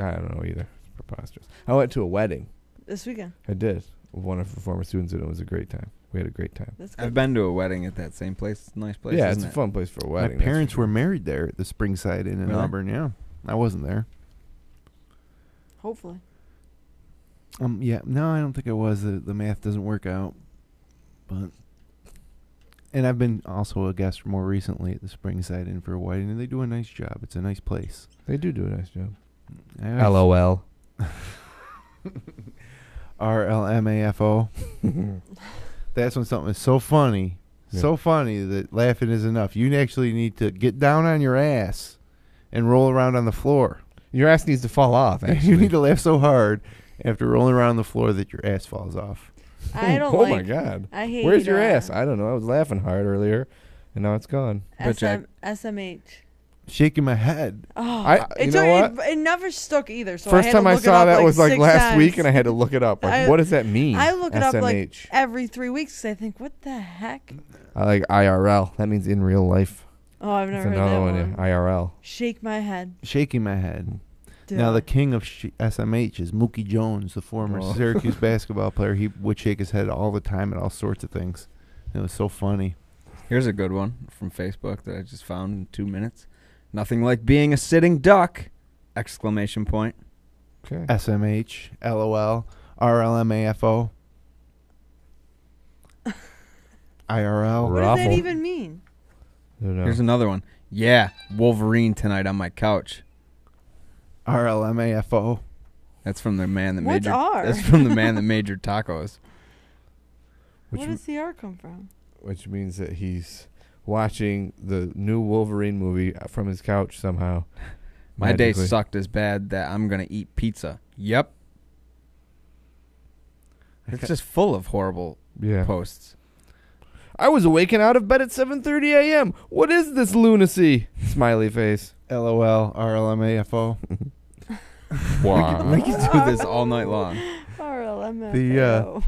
[SPEAKER 5] I don't know either. It's preposterous. I went to a wedding.
[SPEAKER 4] This weekend.
[SPEAKER 5] I did. One of her former students, and it was a great time. We had a great time.
[SPEAKER 4] That's good.
[SPEAKER 6] I've been to a wedding at that same place. It's a nice place,
[SPEAKER 5] Yeah,
[SPEAKER 6] isn't
[SPEAKER 5] it's a
[SPEAKER 6] it?
[SPEAKER 5] fun place for a
[SPEAKER 3] My
[SPEAKER 5] wedding. that's for
[SPEAKER 3] parents
[SPEAKER 5] sure.
[SPEAKER 3] were married there at the Springside Inn in
[SPEAKER 6] Really?
[SPEAKER 3] Auburn. Yeah, I wasn't there.
[SPEAKER 4] Hopefully.
[SPEAKER 3] Yeah, no, I don't think I was. The math doesn't work out. But and I've been also a guest more recently at the Springside Inn for a wedding, and they do a nice job. It's a nice place.
[SPEAKER 5] They do a nice job.
[SPEAKER 3] LOL.
[SPEAKER 5] LOL.
[SPEAKER 3] RLMAFO. That's when something is so funny, so funny that laughing is enough. You actually need to get down on your ass and roll around on the floor.
[SPEAKER 5] Your ass needs to fall off, actually.
[SPEAKER 3] You need to laugh so hard after rolling around on the floor that your ass falls off.
[SPEAKER 4] I don't
[SPEAKER 5] Oh
[SPEAKER 4] like.
[SPEAKER 5] my God.
[SPEAKER 4] I hate.
[SPEAKER 5] Where's your ass? I don't know. I was laughing hard earlier, and now it's gone.
[SPEAKER 4] SMH.
[SPEAKER 3] Shaking my head.
[SPEAKER 4] Oh,
[SPEAKER 5] you know what?
[SPEAKER 4] It never stuck either. So
[SPEAKER 5] First
[SPEAKER 4] I had
[SPEAKER 5] time
[SPEAKER 4] to
[SPEAKER 5] I
[SPEAKER 4] look it
[SPEAKER 5] saw
[SPEAKER 4] up
[SPEAKER 5] that was like
[SPEAKER 4] 6
[SPEAKER 5] last
[SPEAKER 4] times.
[SPEAKER 5] week, and I had to look it up. Like, what does that mean?
[SPEAKER 4] I look it
[SPEAKER 5] SMH.
[SPEAKER 4] up like every 3 weeks 'cause I think, what the heck?
[SPEAKER 5] I like IRL. That means in real life.
[SPEAKER 4] Oh, I've never
[SPEAKER 5] It's
[SPEAKER 4] heard
[SPEAKER 5] another
[SPEAKER 4] that
[SPEAKER 5] one.
[SPEAKER 4] one.
[SPEAKER 5] Yeah, IRL.
[SPEAKER 4] Shake my head.
[SPEAKER 3] Shaking my head.
[SPEAKER 4] Duh.
[SPEAKER 3] Now the king of SMH is Mookie Jones, the former
[SPEAKER 5] Oh.
[SPEAKER 3] Syracuse basketball player. He would shake his head all the time at all sorts of things. It was so funny.
[SPEAKER 6] Here's a good one from Facebook that I just found in 2 minutes. Nothing like being a sitting duck! Exclamation point.
[SPEAKER 5] Okay.
[SPEAKER 3] SMH, LOL, RLMAFO, IRL.
[SPEAKER 4] What does that even mean?
[SPEAKER 5] I don't know.
[SPEAKER 6] Here's another one. Yeah, Wolverine tonight on my couch.
[SPEAKER 3] RLMAFO.
[SPEAKER 6] That's from the man that
[SPEAKER 4] What's
[SPEAKER 6] made your.
[SPEAKER 4] R?
[SPEAKER 6] That's from the man that made your tacos.
[SPEAKER 5] Which
[SPEAKER 4] Where does the R come from?
[SPEAKER 5] Which means that he's watching the new Wolverine movie from his couch somehow.
[SPEAKER 6] My day
[SPEAKER 5] magically.
[SPEAKER 6] sucked as bad that I'm gonna eat pizza. Yep. It's just full of horrible
[SPEAKER 5] Yeah.
[SPEAKER 6] posts.
[SPEAKER 5] I was awakened out of bed at 7:30 a.m. What is this lunacy? Smiley face.
[SPEAKER 3] LOL, RLMAFO.
[SPEAKER 5] Wow.
[SPEAKER 6] We can do this all night long.
[SPEAKER 4] RLMFAO.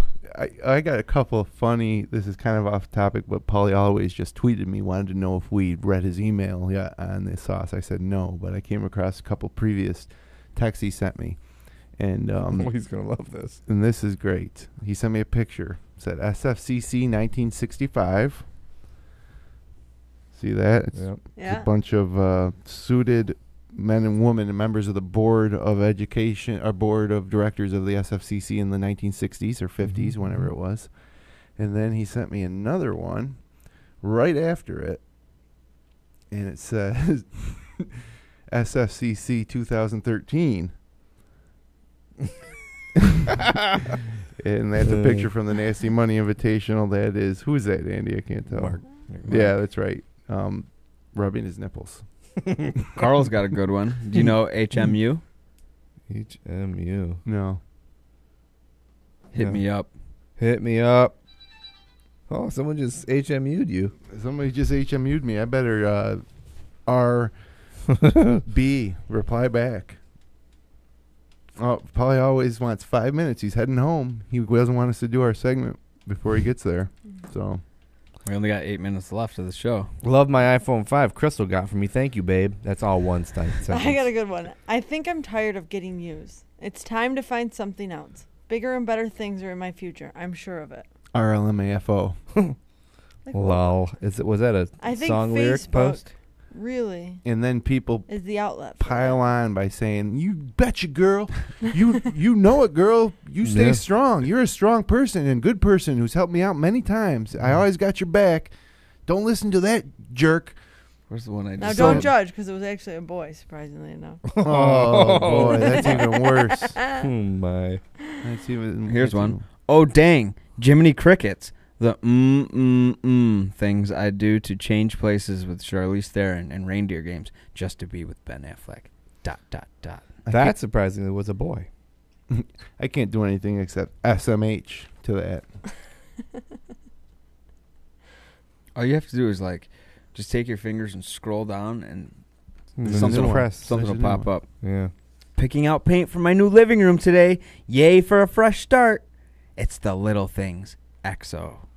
[SPEAKER 3] I got a couple of funny, this is kind of off topic, but Paulie always just tweeted me, wanted to know if we read his email on the sauce. I said no, but I came across a couple previous texts he sent me. And
[SPEAKER 5] he's gonna love this.
[SPEAKER 3] And this is great. He sent me a picture. It said SFCC 1965. See that? It's
[SPEAKER 4] Yeah.
[SPEAKER 3] a bunch of suited men and women and members of the board of education or board of directors of the SFCC in the 1960s or 50s, whenever it was. And then he sent me another one right after it. And it says SFCC 2013. And that's a picture from the Nasty Money Invitational. That is, who is that, Andy? I can't tell.
[SPEAKER 6] Mark.
[SPEAKER 3] Yeah, that's right. Rubbing his nipples.
[SPEAKER 6] Carl's got a good one. Do you know HMU?
[SPEAKER 5] HMU.
[SPEAKER 3] No.
[SPEAKER 6] Hit me up.
[SPEAKER 5] Hit me up. Oh, someone just HMU'd you.
[SPEAKER 3] Somebody just HMU'd me. I better RB reply back. Oh, Polly always wants 5 minutes. He's heading home. He doesn't want us to do our segment before he gets there. So
[SPEAKER 6] we only got 8 minutes left of the show.
[SPEAKER 5] Love my iPhone 5 Crystal got for me. Thank you, babe. That's all one sentence.
[SPEAKER 4] I got a good one. I think I'm tired of getting used. It's time to find something else. Bigger and better things are in my future. I'm sure of it.
[SPEAKER 3] RLMAFO.
[SPEAKER 5] Lol. Was that a
[SPEAKER 4] I think
[SPEAKER 5] song lyric
[SPEAKER 4] Facebook
[SPEAKER 5] post?
[SPEAKER 4] really
[SPEAKER 3] And then people
[SPEAKER 4] is the outlet. For
[SPEAKER 3] pile on by saying, "You betcha, girl. You know it, girl. You stay strong. You're a strong person and good person who's helped me out many times. I always got your back. Don't listen to that jerk."
[SPEAKER 6] Where's the one I
[SPEAKER 4] Now
[SPEAKER 6] just
[SPEAKER 4] don't
[SPEAKER 6] said?
[SPEAKER 4] judge because it was actually a boy, surprisingly enough.
[SPEAKER 3] Oh boy, that's even worse.
[SPEAKER 5] Oh my.
[SPEAKER 3] That's even.
[SPEAKER 6] Here's
[SPEAKER 3] that's
[SPEAKER 6] one.
[SPEAKER 3] even-
[SPEAKER 6] Oh, dang. Jiminy Crickets. The things I do to change places with Charlize Theron and reindeer games just to be with Ben Affleck. ...
[SPEAKER 5] That surprisingly was a boy.
[SPEAKER 3] I can't do anything except SMH to that.
[SPEAKER 6] All you have to do is like just take your fingers and scroll down and
[SPEAKER 5] There's
[SPEAKER 6] something
[SPEAKER 5] a
[SPEAKER 6] will,
[SPEAKER 5] press.
[SPEAKER 6] something will
[SPEAKER 3] There's a new
[SPEAKER 6] pop up.
[SPEAKER 5] Yeah.
[SPEAKER 6] Picking out paint for my new living room today. Yay for a fresh start. It's the little things. XO.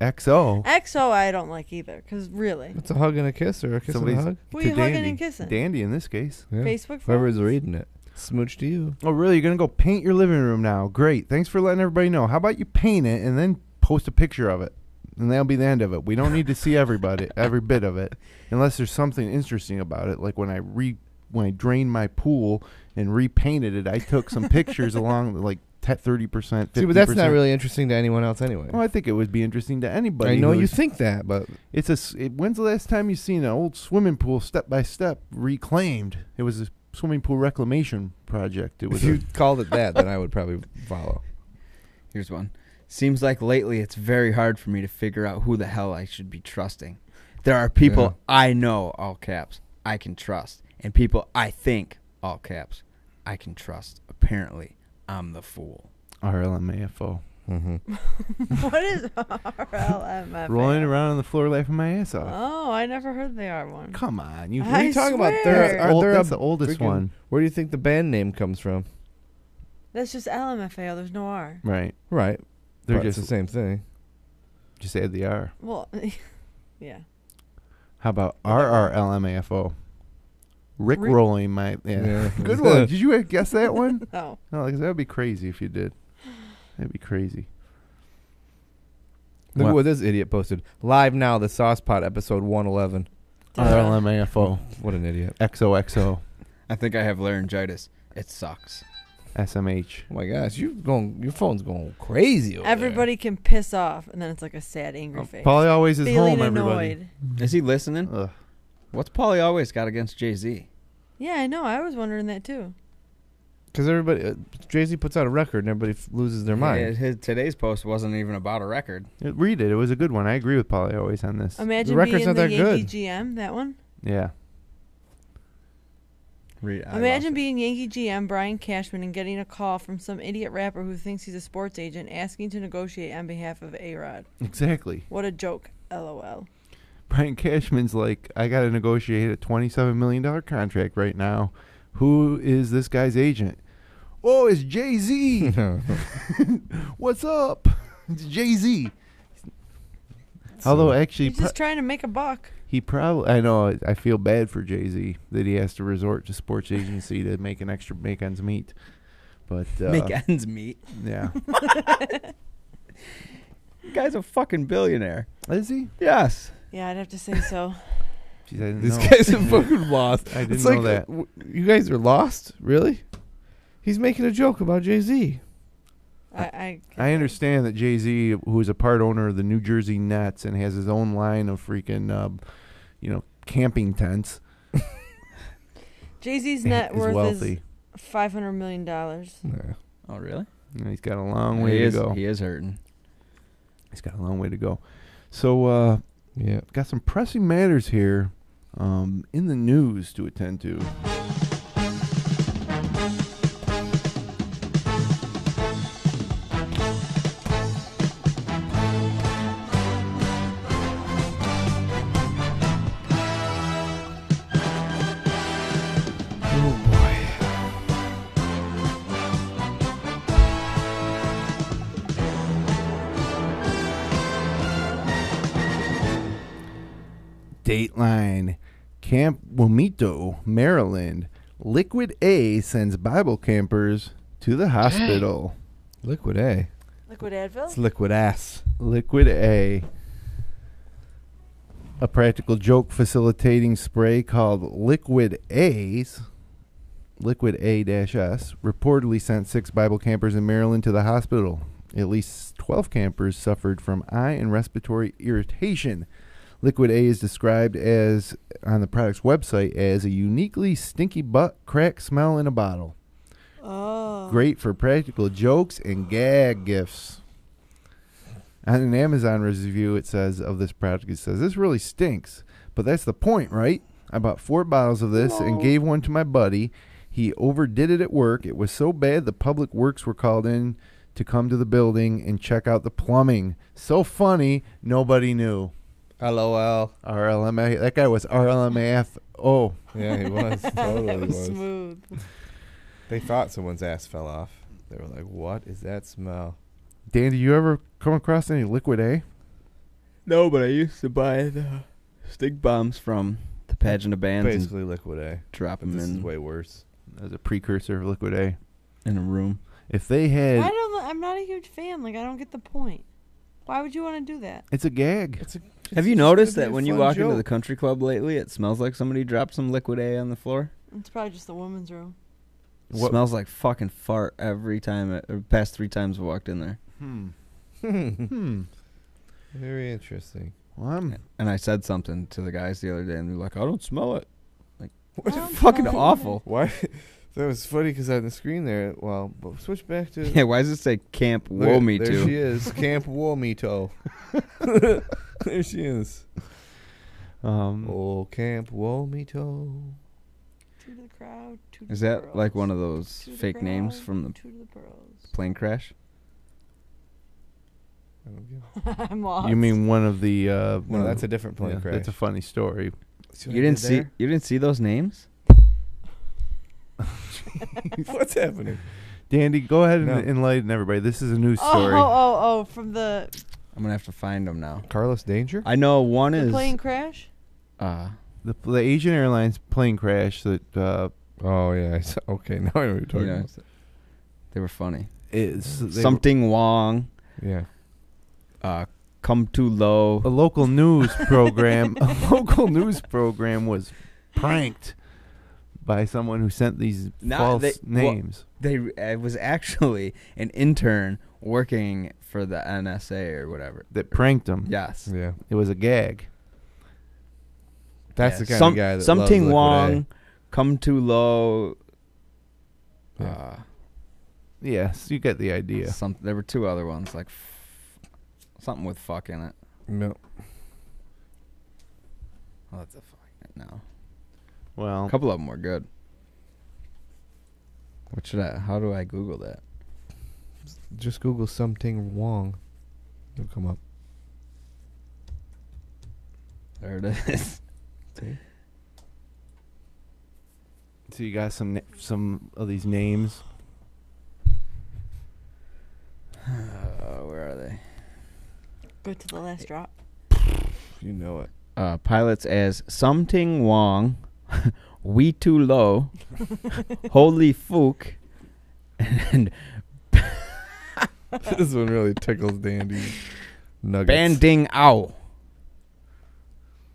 [SPEAKER 3] XO.
[SPEAKER 4] XO I don't like either because really.
[SPEAKER 5] It's a hug and a kiss or a kiss
[SPEAKER 3] Somebody's
[SPEAKER 5] and a hug.
[SPEAKER 4] Who
[SPEAKER 3] to
[SPEAKER 4] you hugging
[SPEAKER 3] Dandy.
[SPEAKER 4] and kissing?
[SPEAKER 3] Dandy in this case.
[SPEAKER 5] Yeah.
[SPEAKER 4] Facebook
[SPEAKER 5] Whoever's
[SPEAKER 4] friends?
[SPEAKER 5] reading it. Smooch to you.
[SPEAKER 3] Oh, really? You're going to go paint your living room now? Great. Thanks for letting everybody know. How about you paint it and then post a picture of it? And that'll be the end of it. We don't need to see every bit of it, unless there's something interesting about it. Like when I drained my pool and repainted it, I took some pictures along like 30%, 50%.
[SPEAKER 5] See, but that's not really interesting to anyone else anyway.
[SPEAKER 3] Well, I think it would be interesting to anybody.
[SPEAKER 5] I know you
[SPEAKER 3] who's-
[SPEAKER 5] think that, but
[SPEAKER 3] When's the last time you seen an old swimming pool step by step reclaimed? It was a swimming pool reclamation project. It was
[SPEAKER 5] if you called it that, then I would probably follow.
[SPEAKER 6] Here's one. Seems like lately it's very hard for me to figure out who the hell I should be trusting. There are people I know, all caps, I can trust. And people I think, all caps, I can trust. Apparently, I'm the fool.
[SPEAKER 3] RLMAFO.
[SPEAKER 4] What is RLMFAO?
[SPEAKER 3] Rolling around on the floor laughing my ass off.
[SPEAKER 4] Oh, I never heard the R one.
[SPEAKER 3] Come on, you.
[SPEAKER 5] What are you talking about?
[SPEAKER 4] swear.
[SPEAKER 3] That's the oldest one.
[SPEAKER 5] Where do you think the band name comes from?
[SPEAKER 4] That's just LMFAO. There's no R.
[SPEAKER 3] Right.
[SPEAKER 5] Right.
[SPEAKER 3] They're
[SPEAKER 5] But
[SPEAKER 3] just
[SPEAKER 5] it's the same thing.
[SPEAKER 3] Just add the R.
[SPEAKER 4] Well, yeah.
[SPEAKER 3] How about RRLMAFO? Rick rolling my
[SPEAKER 5] Yeah.
[SPEAKER 3] Good one. Did you guess that one?
[SPEAKER 4] No.
[SPEAKER 3] No, because that would be crazy if you did. That'd be crazy.
[SPEAKER 5] Look
[SPEAKER 3] What?
[SPEAKER 5] at what this idiot posted. Live now, the Sauce Pot, episode 111.
[SPEAKER 3] RLMAFO.
[SPEAKER 5] What an idiot.
[SPEAKER 3] XOXO.
[SPEAKER 6] I think I have laryngitis. It sucks.
[SPEAKER 3] SMH.
[SPEAKER 5] Oh my gosh, your phone's going crazy over
[SPEAKER 4] Everybody can piss off, and then it's like a sad, angry face.
[SPEAKER 3] Paulie always is
[SPEAKER 4] Feeling
[SPEAKER 3] home,
[SPEAKER 4] annoyed.
[SPEAKER 3] everybody.
[SPEAKER 6] Is he listening?
[SPEAKER 3] Ugh.
[SPEAKER 6] What's Paulie always got against Jay-Z?
[SPEAKER 4] Yeah, I know. I was wondering that too.
[SPEAKER 5] Because everybody, Jay-Z puts out a record and everybody loses their mind.
[SPEAKER 6] Today's post wasn't even about a record.
[SPEAKER 3] Read it. It was a good one. I agree with Paulie always on this.
[SPEAKER 4] Imagine
[SPEAKER 5] The record's
[SPEAKER 4] being
[SPEAKER 5] not
[SPEAKER 4] the
[SPEAKER 5] that good.
[SPEAKER 4] Yankee GM, that one.
[SPEAKER 3] Yeah.
[SPEAKER 4] Imagine being Yankee GM Brian Cashman and getting a call from some idiot rapper who thinks he's a sports agent asking to negotiate on behalf of A-Rod.
[SPEAKER 3] Exactly.
[SPEAKER 4] What a joke. LOL.
[SPEAKER 3] Brian Cashman's like, I got to negotiate a $27 million contract right now. Who is this guy's agent? Oh, it's Jay-Z. What's up? It's Jay-Z. Although, actually,
[SPEAKER 4] He's just trying to make a buck.
[SPEAKER 3] he probably, I know, I feel bad for Jay-Z that he has to resort to sports agency to make ends meet. But
[SPEAKER 6] Make ends meet.
[SPEAKER 3] yeah.
[SPEAKER 6] The guy's a fucking billionaire.
[SPEAKER 3] Is he?
[SPEAKER 6] Yes.
[SPEAKER 4] Yeah, I'd have to say so.
[SPEAKER 3] Jeez, I didn't
[SPEAKER 5] These
[SPEAKER 3] know.
[SPEAKER 5] guys are fucking lost.
[SPEAKER 3] I didn't
[SPEAKER 5] It's
[SPEAKER 3] know
[SPEAKER 5] like,
[SPEAKER 3] that.
[SPEAKER 5] You guys are lost? Really? He's making a joke about Jay-Z.
[SPEAKER 4] I
[SPEAKER 3] understand that Jay-Z, who is a part owner of the New Jersey Nets and has his own line of freaking, camping tents,
[SPEAKER 4] Jay-Z's net
[SPEAKER 3] is
[SPEAKER 4] worth
[SPEAKER 3] wealthy.
[SPEAKER 4] is $500 million.
[SPEAKER 5] Yeah.
[SPEAKER 6] Oh, really?
[SPEAKER 3] And he's got a long way to go.
[SPEAKER 6] He is hurting.
[SPEAKER 3] He's got a long way to go. So,
[SPEAKER 5] Yeah.
[SPEAKER 3] got some pressing matters here in the news to attend to. Dateline, Camp Womito, Maryland. Liquid A sends Bible campers to the hospital.
[SPEAKER 5] Liquid A.
[SPEAKER 4] Liquid Advil?
[SPEAKER 5] It's liquid ass.
[SPEAKER 3] Liquid A. A practical joke facilitating spray called Liquid A-S, reportedly sent 6 Bible campers in Maryland to the hospital. At least 12 campers suffered from eye and respiratory irritation. Liquid A is described as, on the product's website, as a uniquely stinky butt crack smell in a bottle.
[SPEAKER 4] Oh.
[SPEAKER 3] Great for practical jokes and gag gifts. On an Amazon review, it says, of this product, it says, this really stinks. But that's the point, right? I bought 4 bottles of this and gave one to my buddy. He overdid it at work. It was so bad the public works were called in to come to the building and check out the plumbing. So funny, nobody knew.
[SPEAKER 5] LOL.
[SPEAKER 3] RLMA. That guy was RLMAFO.
[SPEAKER 5] Yeah, he was. Totally
[SPEAKER 4] That was
[SPEAKER 5] was.
[SPEAKER 4] smooth.
[SPEAKER 5] They thought someone's ass fell off. They were like, what is that smell?
[SPEAKER 3] Dan, did you ever come across any Liquid A?
[SPEAKER 6] No, but I used to buy the stink bombs from the pageant of bands
[SPEAKER 5] Basically liquid A.
[SPEAKER 6] and drop
[SPEAKER 5] But
[SPEAKER 6] them
[SPEAKER 5] this is
[SPEAKER 6] in
[SPEAKER 5] way worse.
[SPEAKER 3] As a precursor of Liquid A.
[SPEAKER 6] in a room.
[SPEAKER 3] If they had...
[SPEAKER 4] I'm not a huge fan. Like, I don't get the point. Why would you want to do that?
[SPEAKER 3] It's a gag.
[SPEAKER 6] Have you
[SPEAKER 5] just
[SPEAKER 6] noticed
[SPEAKER 5] gonna be
[SPEAKER 6] that
[SPEAKER 5] a
[SPEAKER 6] when you
[SPEAKER 5] fun
[SPEAKER 6] walk into
[SPEAKER 5] joke.
[SPEAKER 6] the country club lately, it smells like somebody dropped some Liquid A on the floor?
[SPEAKER 4] It's probably just the woman's room.
[SPEAKER 3] What-
[SPEAKER 6] Smells like fucking fart every time. Past 3 times I walked in there.
[SPEAKER 5] Very interesting.
[SPEAKER 3] Well,
[SPEAKER 6] And I said something to the guys the other day, and they're like, I don't smell it. Like,
[SPEAKER 4] I don't
[SPEAKER 6] fucking
[SPEAKER 4] smell it
[SPEAKER 6] awful.
[SPEAKER 5] Why? That was funny because on the screen there, well, but switch back to...
[SPEAKER 6] Yeah, why does it say Camp
[SPEAKER 5] Look at-
[SPEAKER 6] Woe Me
[SPEAKER 5] There
[SPEAKER 6] Too?
[SPEAKER 5] she is. Camp Womito. There she is. Oh, Camp Womito.
[SPEAKER 4] Two to the crowd, two to
[SPEAKER 6] Is
[SPEAKER 4] the
[SPEAKER 6] that
[SPEAKER 4] pearls.
[SPEAKER 6] like one of those
[SPEAKER 4] Two to the
[SPEAKER 6] fake names
[SPEAKER 4] crowd,
[SPEAKER 6] from the
[SPEAKER 4] two to the pearls.
[SPEAKER 6] plane crash?
[SPEAKER 5] I don't get
[SPEAKER 4] I'm lost.
[SPEAKER 3] you mean one of the...
[SPEAKER 5] No, that's a different plane crash.
[SPEAKER 3] That's a funny story.
[SPEAKER 5] See what
[SPEAKER 6] You
[SPEAKER 5] I
[SPEAKER 6] didn't
[SPEAKER 5] did
[SPEAKER 6] see?
[SPEAKER 5] there?
[SPEAKER 6] You didn't see those names?
[SPEAKER 5] What's happening?
[SPEAKER 3] Dandy, go ahead and
[SPEAKER 5] No.
[SPEAKER 3] enlighten everybody. This is a news
[SPEAKER 4] Oh,
[SPEAKER 3] story.
[SPEAKER 4] from the
[SPEAKER 6] I'm gonna have to find them now.
[SPEAKER 5] Carlos Danger?
[SPEAKER 6] I know one is
[SPEAKER 4] plane crash.
[SPEAKER 3] The Asian Airlines plane crash that
[SPEAKER 5] Oh, yeah. Okay, now I know what you're talking
[SPEAKER 6] you know,
[SPEAKER 5] about.
[SPEAKER 6] they were funny.
[SPEAKER 3] is
[SPEAKER 6] Something Wong.
[SPEAKER 5] Yeah.
[SPEAKER 6] Come Too Low.
[SPEAKER 3] a local news program. A local news program was pranked by someone who sent these false names.
[SPEAKER 6] It was actually an intern working for the NSA or whatever.
[SPEAKER 3] That pranked them.
[SPEAKER 6] Yes.
[SPEAKER 5] Yeah.
[SPEAKER 3] It was a gag.
[SPEAKER 5] That's
[SPEAKER 6] Yeah,
[SPEAKER 5] the kind of guy that
[SPEAKER 6] Something
[SPEAKER 5] loves Liquid
[SPEAKER 6] Wong. Come Too Low.
[SPEAKER 5] Yeah.
[SPEAKER 3] Yes, you get the idea.
[SPEAKER 6] There were 2 other ones, like something with fuck in it.
[SPEAKER 5] A. No.
[SPEAKER 6] I'll have to find it now.
[SPEAKER 3] Well,
[SPEAKER 6] A couple of them were good. How do I Google that?
[SPEAKER 5] Just Google something Wong. It'll come up.
[SPEAKER 6] There it is.
[SPEAKER 5] See?
[SPEAKER 3] so you got some of these names.
[SPEAKER 6] Where are they?
[SPEAKER 4] Go to the last drop.
[SPEAKER 5] You know it.
[SPEAKER 6] Pilots as Something Wong, We Too Low, Holy Fook, And
[SPEAKER 5] This one really tickles Dandy's nuggets.
[SPEAKER 6] banding ow.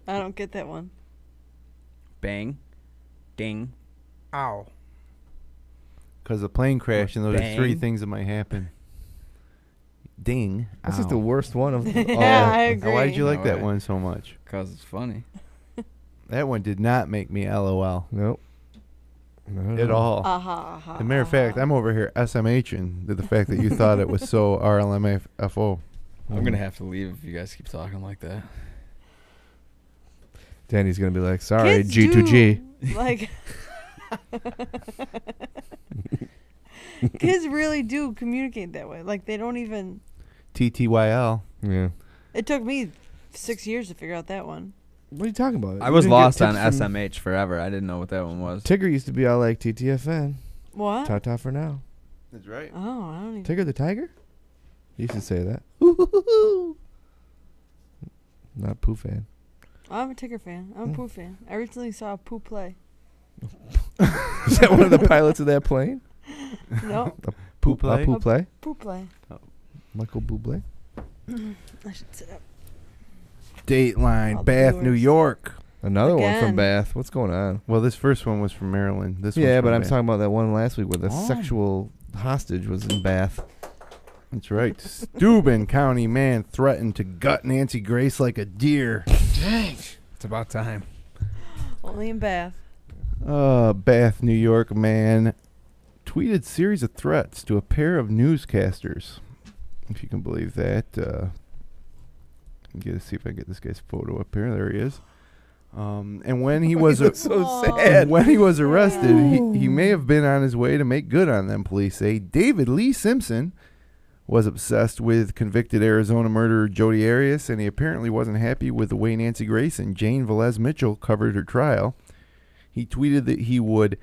[SPEAKER 4] I don't get that one.
[SPEAKER 6] Bang. Ding. Ow.
[SPEAKER 3] Because a plane crash, and those are three
[SPEAKER 6] Bang.
[SPEAKER 3] things that might happen. Ding.
[SPEAKER 5] This is
[SPEAKER 3] Ow.
[SPEAKER 5] the worst one of them all.
[SPEAKER 4] Yeah, I agree.
[SPEAKER 3] Why did you like
[SPEAKER 6] No
[SPEAKER 3] that
[SPEAKER 6] way.
[SPEAKER 3] one so much?
[SPEAKER 6] Because it's funny.
[SPEAKER 3] That one did not make me LOL
[SPEAKER 5] Nope.
[SPEAKER 3] at all.
[SPEAKER 4] Aha.
[SPEAKER 3] As a matter of fact, I'm over here SMHing to the fact that you thought it was so RLMFAO.
[SPEAKER 6] I'm going to have to leave if you guys keep talking like that.
[SPEAKER 5] Danny's going to be like, sorry,
[SPEAKER 4] Kids
[SPEAKER 5] G2G.
[SPEAKER 4] do, like, kids really do communicate that way. Like, they don't even.
[SPEAKER 3] TTYL.
[SPEAKER 5] Yeah.
[SPEAKER 4] It took me 6 years to figure out that one.
[SPEAKER 5] What are you talking about?
[SPEAKER 6] I
[SPEAKER 5] You
[SPEAKER 6] was
[SPEAKER 5] didn't get
[SPEAKER 6] lost on
[SPEAKER 5] tips from-
[SPEAKER 6] SMH forever. I didn't know what that one was.
[SPEAKER 5] Tigger used to be all like TTFN.
[SPEAKER 4] What?
[SPEAKER 5] Ta-ta for now.
[SPEAKER 3] That's right.
[SPEAKER 4] Oh, I don't even.
[SPEAKER 5] Tigger the tiger? He used to say that. Not Pooh fan.
[SPEAKER 4] I'm a Tigger fan. I'm a Pooh fan. I recently saw Pooh play.
[SPEAKER 5] Is that one of the pilots of that plane?
[SPEAKER 4] No,
[SPEAKER 3] Pooh play?
[SPEAKER 5] Pooh play?
[SPEAKER 4] Pooh play.
[SPEAKER 5] Michael Bublé?
[SPEAKER 4] I should sit up.
[SPEAKER 3] Dateline,
[SPEAKER 4] All the
[SPEAKER 3] Bath, New
[SPEAKER 4] viewers.
[SPEAKER 3] York.
[SPEAKER 5] Another one
[SPEAKER 4] Again.
[SPEAKER 5] from Bath. What's going on?
[SPEAKER 3] Well, this first one was from Maryland. This
[SPEAKER 5] Yeah,
[SPEAKER 3] one's
[SPEAKER 5] but
[SPEAKER 3] from
[SPEAKER 5] I'm
[SPEAKER 3] Bath.
[SPEAKER 5] talking about that one last week where the
[SPEAKER 3] Oh.
[SPEAKER 5] sexual hostage was in Bath.
[SPEAKER 3] That's right. Steuben County man threatened to gut Nancy Grace like a deer.
[SPEAKER 6] Dang. It's about time.
[SPEAKER 4] Only in Bath.
[SPEAKER 3] Bath, New York man tweeted series of threats to a pair of newscasters. If you can believe that. See if I can get this guy's photo up here. There he is. And when he was
[SPEAKER 5] so sad.
[SPEAKER 3] when he was arrested, he may have been on his way to make good on them, police say. David Lee Simpson was obsessed with convicted Arizona murderer Jodi Arias, and he apparently wasn't happy with the way Nancy Grace and Jane Velez Mitchell covered her trial. He tweeted that he would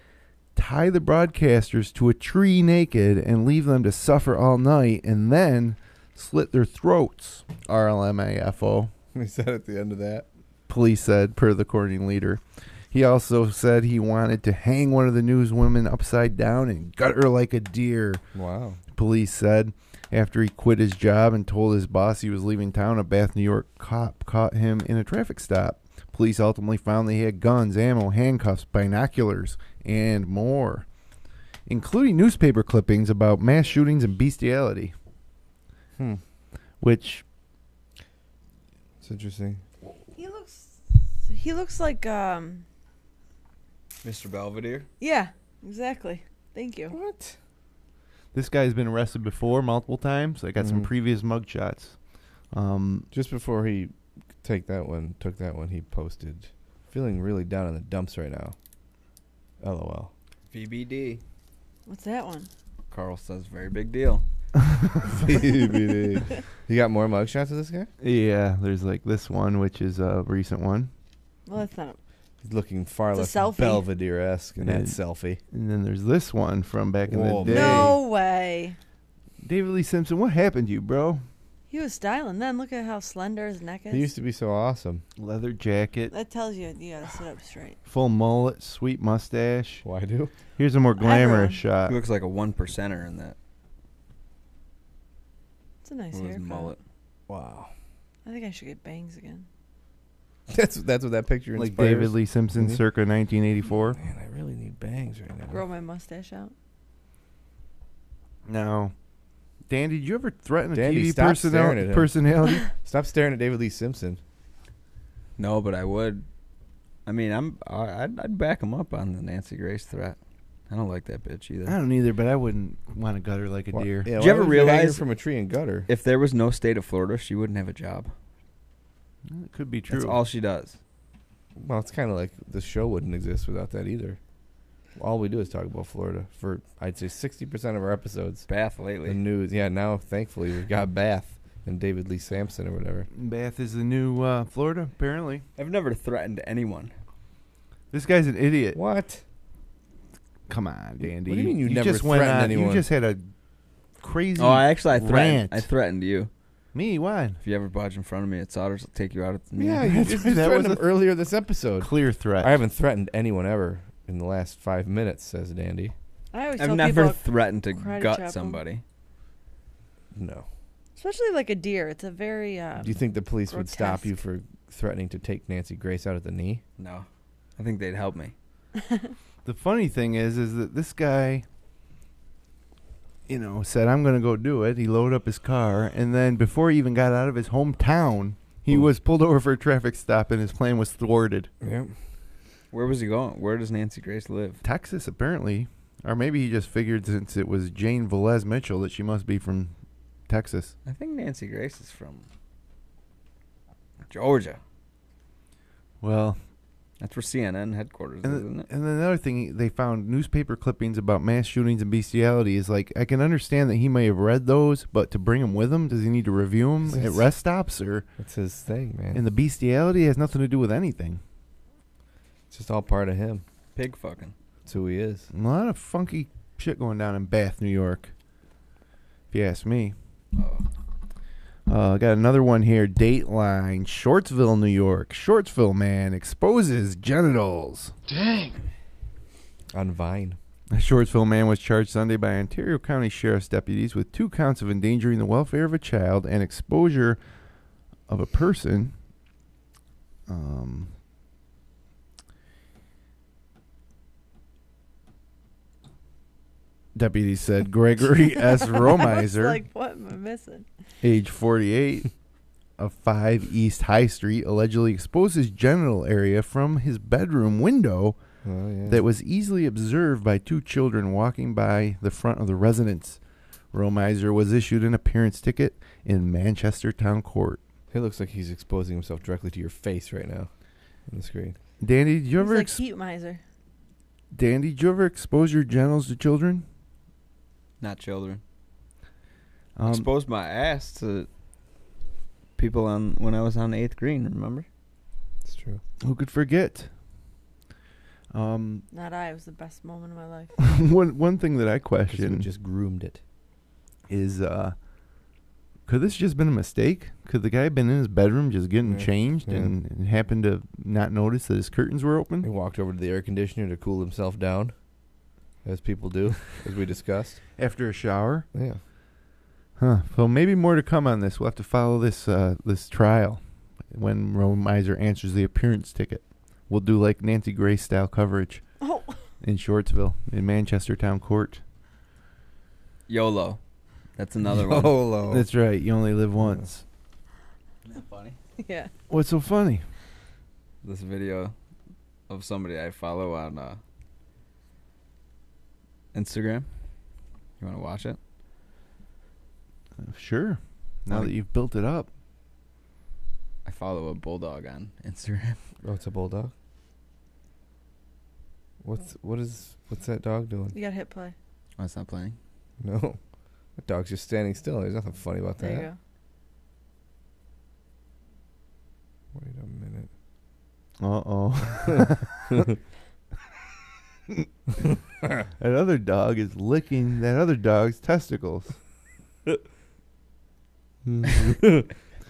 [SPEAKER 3] tie the broadcasters to a tree naked and leave them to suffer all night and then slit their throats. RLMAFO.
[SPEAKER 5] We said at the end of that.
[SPEAKER 3] Police said, per the courting leader. He also said he wanted to hang one of the newswomen upside down and gut her like a deer.
[SPEAKER 5] Wow.
[SPEAKER 3] Police said after he quit his job and told his boss he was leaving town, a Bath, New York cop caught him in a traffic stop. Police ultimately found that he had guns, ammo, handcuffs, binoculars, and more, including newspaper clippings about mass shootings and bestiality. Which,
[SPEAKER 5] It's interesting.
[SPEAKER 4] He looks like
[SPEAKER 6] Mr. Belvedere?
[SPEAKER 4] yeah, exactly. Thank you.
[SPEAKER 5] What?
[SPEAKER 3] this guy's been arrested before multiple times. I got some previous mugshots.
[SPEAKER 5] Just before he took that one, he posted, feeling really down in the dumps right now. LOL.
[SPEAKER 6] VBD.
[SPEAKER 4] What's that one?
[SPEAKER 6] Carl says very big deal.
[SPEAKER 5] You got more mugshots of this guy?
[SPEAKER 3] Yeah, there's like this one, which is a recent one.
[SPEAKER 4] Well, that's not.
[SPEAKER 5] He's looking far
[SPEAKER 4] It's a
[SPEAKER 5] less
[SPEAKER 4] selfie.
[SPEAKER 5] Belvedere-esque in that
[SPEAKER 3] And-
[SPEAKER 5] selfie.
[SPEAKER 3] And then there's this one from back in
[SPEAKER 6] Whoa,
[SPEAKER 3] the day.
[SPEAKER 4] No way.
[SPEAKER 3] David Lee Simpson, what happened to you, bro?
[SPEAKER 4] He was styling then. Look at how slender his neck is.
[SPEAKER 5] He used to be so awesome.
[SPEAKER 3] Leather jacket,
[SPEAKER 4] That tells you you gotta sit up straight.
[SPEAKER 3] full mullet, sweet mustache.
[SPEAKER 5] Why do?
[SPEAKER 3] Here's a more glamorous
[SPEAKER 4] Everyone.
[SPEAKER 3] shot.
[SPEAKER 6] He looks like a 1%er in that.
[SPEAKER 4] It's a nice
[SPEAKER 6] With his
[SPEAKER 4] haircut.
[SPEAKER 6] mullet.
[SPEAKER 5] Wow.
[SPEAKER 4] I think I should get bangs again.
[SPEAKER 5] That's what that picture
[SPEAKER 3] Like
[SPEAKER 5] inspires.
[SPEAKER 3] David Lee Simpson,
[SPEAKER 5] Mhm.
[SPEAKER 3] circa 1984.
[SPEAKER 5] Man, I really need bangs right now.
[SPEAKER 4] Grow my mustache out.
[SPEAKER 3] No. Dan, did you ever threaten a
[SPEAKER 5] Dandy,
[SPEAKER 3] TV
[SPEAKER 5] stop staring at him.
[SPEAKER 3] personality?
[SPEAKER 5] Stop staring at David Lee Simpson.
[SPEAKER 6] No, but I would. I mean, I'd back him up on the Nancy Grace threat. I don't like that bitch either.
[SPEAKER 3] I don't either, but I wouldn't want to gut her like a deer.
[SPEAKER 5] Yeah,
[SPEAKER 6] Did you
[SPEAKER 5] why
[SPEAKER 6] ever
[SPEAKER 5] would hang her
[SPEAKER 6] realize-
[SPEAKER 5] from a tree and gutter?
[SPEAKER 6] If there was no state of Florida, she wouldn't have a job.
[SPEAKER 3] It could be true.
[SPEAKER 6] That's all she does.
[SPEAKER 5] Well, it's kind of like the show wouldn't exist without that either. All we do is talk about Florida for, I'd say, 60% of our episodes.
[SPEAKER 6] Bath lately.
[SPEAKER 5] The news. Yeah, now, thankfully, we've got Bath and David Lee Sampson or whatever.
[SPEAKER 3] Bath is the new Florida, apparently.
[SPEAKER 6] I've never threatened anyone.
[SPEAKER 3] This guy's an idiot.
[SPEAKER 5] What?
[SPEAKER 3] Come on, Dandy.
[SPEAKER 5] What do you mean you never
[SPEAKER 3] just went
[SPEAKER 5] threatened
[SPEAKER 3] on,
[SPEAKER 5] anyone?
[SPEAKER 3] You just had a crazy
[SPEAKER 6] I threatened.
[SPEAKER 3] rant.
[SPEAKER 6] I threatened you.
[SPEAKER 3] Me? What?
[SPEAKER 6] If you ever budge in front of me at Souders, I'll take you out at the
[SPEAKER 5] Yeah,
[SPEAKER 6] meeting.
[SPEAKER 5] you just
[SPEAKER 3] That
[SPEAKER 5] threatened
[SPEAKER 3] was
[SPEAKER 5] him earlier this episode.
[SPEAKER 3] Clear threat.
[SPEAKER 5] I haven't threatened anyone ever in the last 5 minutes, says Dandy.
[SPEAKER 4] I always
[SPEAKER 6] I've
[SPEAKER 4] tell
[SPEAKER 6] never
[SPEAKER 4] people
[SPEAKER 6] threatened to
[SPEAKER 4] karate
[SPEAKER 6] gut
[SPEAKER 4] chop 'em.
[SPEAKER 6] somebody.
[SPEAKER 5] No.
[SPEAKER 4] Especially like a deer. It's a very
[SPEAKER 5] Do you think the police would stop you
[SPEAKER 4] grotesque.
[SPEAKER 5] for threatening to take Nancy Grace out at the knee?
[SPEAKER 6] No. I think they'd help me.
[SPEAKER 3] The funny thing is that this guy, said, I'm going to go do it. He loaded up his car, and then before he even got out of his hometown, he was pulled over for a traffic stop, and his plan was thwarted.
[SPEAKER 5] Yep.
[SPEAKER 6] Where was he going? Where does Nancy Grace live?
[SPEAKER 3] Texas, apparently. Or maybe he just figured since it was Jane Velez Mitchell that she must be from Texas.
[SPEAKER 6] I think Nancy Grace is from Georgia.
[SPEAKER 3] Well,
[SPEAKER 6] that's where CNN headquarters is, isn't it?
[SPEAKER 3] And then another thing, they found newspaper clippings about mass shootings and bestiality. Is like, I can understand that he may have read those, but to bring them with him, does he need to review them at rest stops? Or
[SPEAKER 5] That's his thing, man.
[SPEAKER 3] And the bestiality has nothing to do with anything.
[SPEAKER 5] It's just all part of him.
[SPEAKER 6] Pig fucking.
[SPEAKER 5] That's who he is.
[SPEAKER 3] A lot of funky shit going down in Bath, New York, if you ask me. I got another one here. Dateline, Shortsville, New York. Shortsville man exposes genitals.
[SPEAKER 1] Dang.
[SPEAKER 5] On Vine.
[SPEAKER 3] A Shortsville man was charged Sunday by Ontario County Sheriff's deputies with 2 counts of endangering the welfare of a child and exposure of a person. Deputies said Gregory S.
[SPEAKER 4] I was
[SPEAKER 3] Romiser,
[SPEAKER 4] like, what am I missing?
[SPEAKER 3] age 48, of 5 East High Street, allegedly exposed his genital area from his bedroom window that was easily observed by 2 children walking by the front of the residence. Romiser was issued an appearance ticket in Manchester Town Court.
[SPEAKER 5] It looks like he's exposing himself directly to your face right now on the screen.
[SPEAKER 3] Dandy, did you
[SPEAKER 4] He's
[SPEAKER 3] ever
[SPEAKER 4] like heat miser.
[SPEAKER 3] Dandy, did you ever expose your genitals to children?
[SPEAKER 6] Not children. Exposed my ass to people when I was on 8th green, remember?
[SPEAKER 5] It's true.
[SPEAKER 3] Who could forget?
[SPEAKER 4] Not I. It was the best moment of my life.
[SPEAKER 3] One thing that I question
[SPEAKER 5] just groomed it
[SPEAKER 3] is could this just been a mistake? Could the guy been in his bedroom just getting changed and happened to not notice that his curtains were open?
[SPEAKER 5] He walked over to the air conditioner to cool himself down, as people do, as we discussed.
[SPEAKER 3] After a shower?
[SPEAKER 5] Yeah.
[SPEAKER 3] Huh. So maybe more to come on this. We'll have to follow this this trial when Romiser answers the appearance ticket. We'll do like Nancy Grace style coverage in Shortsville, in Manchester Town Court.
[SPEAKER 6] YOLO. That's another one.
[SPEAKER 5] YOLO.
[SPEAKER 3] That's right. You only live once.
[SPEAKER 6] Isn't that funny?
[SPEAKER 4] Yeah.
[SPEAKER 3] What's so funny?
[SPEAKER 6] This video of somebody I follow on Instagram. You want to watch it?
[SPEAKER 3] Sure. Now that you've built it up.
[SPEAKER 6] I follow a bulldog on Instagram.
[SPEAKER 5] Oh, it's a bulldog? What's that dog doing?
[SPEAKER 4] You got hit play.
[SPEAKER 6] Oh, it's not playing?
[SPEAKER 5] No. That dog's just standing still. There's nothing funny about
[SPEAKER 4] There
[SPEAKER 5] that.
[SPEAKER 4] you
[SPEAKER 5] Wait
[SPEAKER 3] Uh-oh.
[SPEAKER 5] a minute.
[SPEAKER 3] That other dog is licking that other dog's testicles.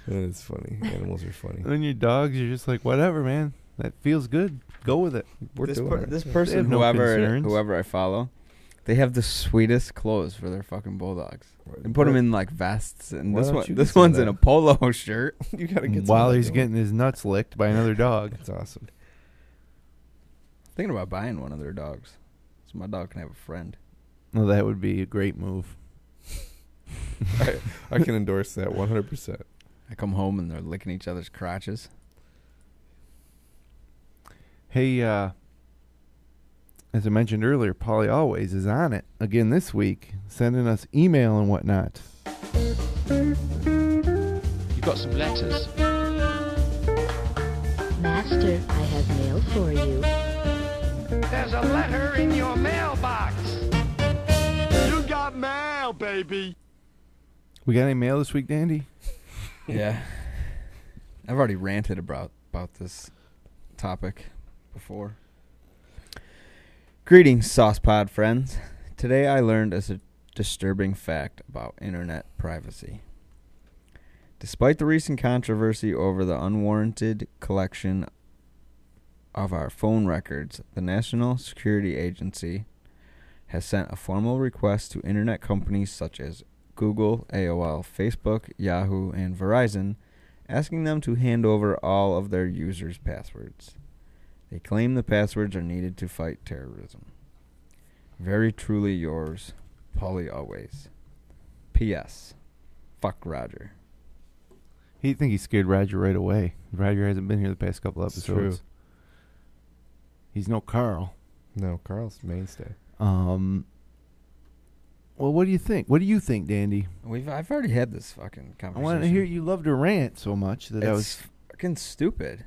[SPEAKER 5] It's funny. Animals are funny.
[SPEAKER 3] And then your dogs, you're just like, whatever, man. That feels good. Go with it.
[SPEAKER 6] This
[SPEAKER 3] They
[SPEAKER 6] person,
[SPEAKER 3] have no concerns.
[SPEAKER 6] whoever I follow, they have the sweetest clothes for their fucking bulldogs. And put them in like vests, and
[SPEAKER 5] Why don't you
[SPEAKER 6] this
[SPEAKER 5] get some of
[SPEAKER 6] one's in
[SPEAKER 5] that?
[SPEAKER 6] a polo shirt.
[SPEAKER 5] You gotta get some
[SPEAKER 3] While
[SPEAKER 5] of that
[SPEAKER 3] he's
[SPEAKER 5] going.
[SPEAKER 3] getting his nuts licked by another dog.
[SPEAKER 5] That's awesome.
[SPEAKER 6] Thinking about buying one of their dogs, so my dog can have a friend.
[SPEAKER 3] Well, that would be a great move.
[SPEAKER 5] I can endorse that 100%.
[SPEAKER 6] I come home and they're licking each other's crotches.
[SPEAKER 3] Hey, as I mentioned earlier, Paulie Always is on it again this week, sending us email and whatnot.
[SPEAKER 10] You've got some letters.
[SPEAKER 11] Master, I have mail for you.
[SPEAKER 8] There's a letter in your mailbox.
[SPEAKER 1] You got mail, baby.
[SPEAKER 3] We got any mail this week, Dandy?
[SPEAKER 6] Yeah. I've already ranted about this topic before. Greetings, Saucepod friends. Today I learned a disturbing fact about internet privacy. Despite the recent controversy over the unwarranted collection of our phone records, the National Security Agency has sent a formal request to internet companies such as Google, AOL, Facebook, Yahoo, and Verizon, asking them to hand over all of their users' passwords. They claim the passwords are needed to fight terrorism. Very truly yours, Paulie Always. P.S. Fuck Roger.
[SPEAKER 3] He'd think he scared Roger right away. Roger hasn't been here the past couple episodes.
[SPEAKER 5] True.
[SPEAKER 3] He's no Carl.
[SPEAKER 5] No, Carl's mainstay.
[SPEAKER 3] Well, what do you think? What do you think, Dandy?
[SPEAKER 6] I've already had this fucking
[SPEAKER 3] I
[SPEAKER 6] conversation.
[SPEAKER 3] want to hear you love to rant so much that I was
[SPEAKER 6] It's fucking stupid.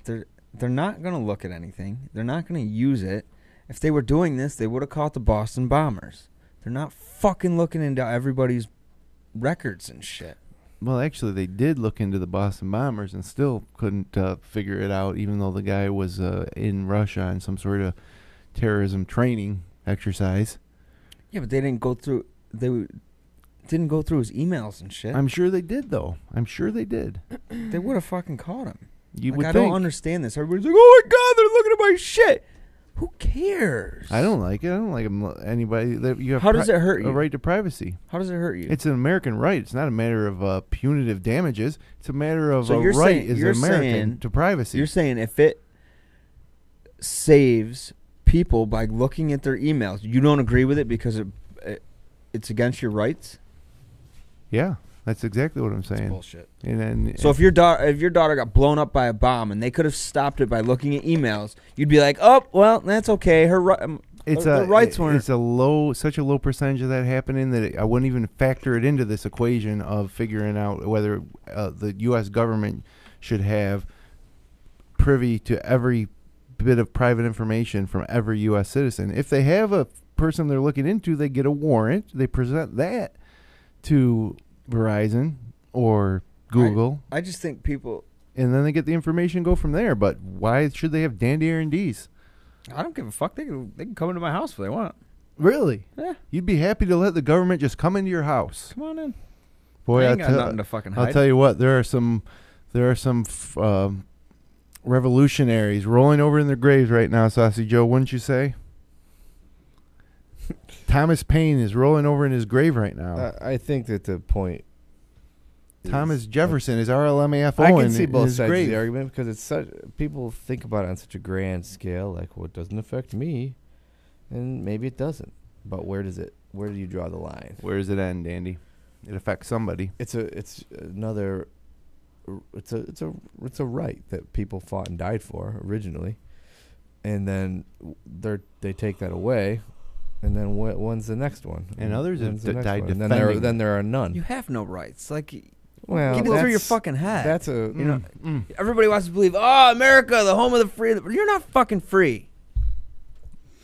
[SPEAKER 6] They're not gonna look at anything. They're not gonna use it. If they were doing this, they would have caught the Boston bombers. They're not fucking looking into everybody's records and shit.
[SPEAKER 3] Well, actually, they did look into the Boston bombers and still couldn't figure it out, even though the guy was in Russia on some sort of terrorism training exercise.
[SPEAKER 6] Yeah, but they didn't go through. Didn't go through his emails and shit.
[SPEAKER 3] I'm sure they did, though. I'm sure they did.
[SPEAKER 6] They would have fucking caught him.
[SPEAKER 3] You
[SPEAKER 6] like,
[SPEAKER 3] would
[SPEAKER 6] I
[SPEAKER 3] think.
[SPEAKER 6] don't understand this. Everybody's like, "Oh my god, they're looking at my shit." Who cares?
[SPEAKER 3] I don't like it. I don't like anybody. That you have
[SPEAKER 6] How does it hurt you?
[SPEAKER 3] A right to privacy.
[SPEAKER 6] How does it hurt you?
[SPEAKER 3] It's an American right. It's not a matter of punitive damages. It's a matter of
[SPEAKER 6] So
[SPEAKER 3] a
[SPEAKER 6] you're
[SPEAKER 3] right
[SPEAKER 6] saying-
[SPEAKER 3] as an
[SPEAKER 6] you're
[SPEAKER 3] American
[SPEAKER 6] saying-
[SPEAKER 3] to privacy.
[SPEAKER 6] You're saying if it saves people by looking at their emails, you don't agree with it because it's against your rights?
[SPEAKER 3] Yeah, that's exactly what I'm saying.
[SPEAKER 6] That's bullshit.
[SPEAKER 3] And then,
[SPEAKER 6] So if your daughter got blown up by a bomb and they could have stopped it by looking at emails, you'd be like, "Oh, well, that's okay. Her rights weren't."
[SPEAKER 3] It's such a low percentage of that happening that I wouldn't even factor it into this equation of figuring out whether the U.S. government should have privy to every bit of private information from every U.S. citizen. If they have a person they're looking into, they get a warrant. They present that to Verizon or Google.
[SPEAKER 6] I just think people...
[SPEAKER 3] And then they get the information and go from there. But why should they have dandy R&Ds?
[SPEAKER 6] I don't give a fuck. They can come into my house if they want.
[SPEAKER 3] Really?
[SPEAKER 6] Yeah.
[SPEAKER 3] You'd be happy to let the government just come into your house.
[SPEAKER 6] Come on in.
[SPEAKER 3] Boy,
[SPEAKER 6] I ain't got nothing to fucking hide.
[SPEAKER 3] I'll tell you what. There are some revolutionaries rolling over in their graves right now, Saucy Joe. Wouldn't you say? Thomas Paine is rolling over in his grave right now.
[SPEAKER 5] I think that the point.
[SPEAKER 3] Thomas Jefferson is RLMAFO.
[SPEAKER 5] I can see
[SPEAKER 3] in
[SPEAKER 5] both
[SPEAKER 3] his
[SPEAKER 5] sides
[SPEAKER 3] grave.
[SPEAKER 5] of the argument because it's such people think about it on such a grand scale, like, well, it doesn't affect me, and maybe it doesn't. But where do you draw the line?
[SPEAKER 3] Where does it end, Andy? It affects somebody.
[SPEAKER 5] It's a right that people fought and died for originally, and then they take that away. And then when's the next one?
[SPEAKER 3] And others have died
[SPEAKER 5] and
[SPEAKER 3] defending.
[SPEAKER 5] then there are none.
[SPEAKER 6] You have no rights. Like,
[SPEAKER 5] well,
[SPEAKER 6] get it through your fucking head.
[SPEAKER 5] That's a
[SPEAKER 6] Everybody wants to believe, oh, America, the home of the free. You're not fucking free.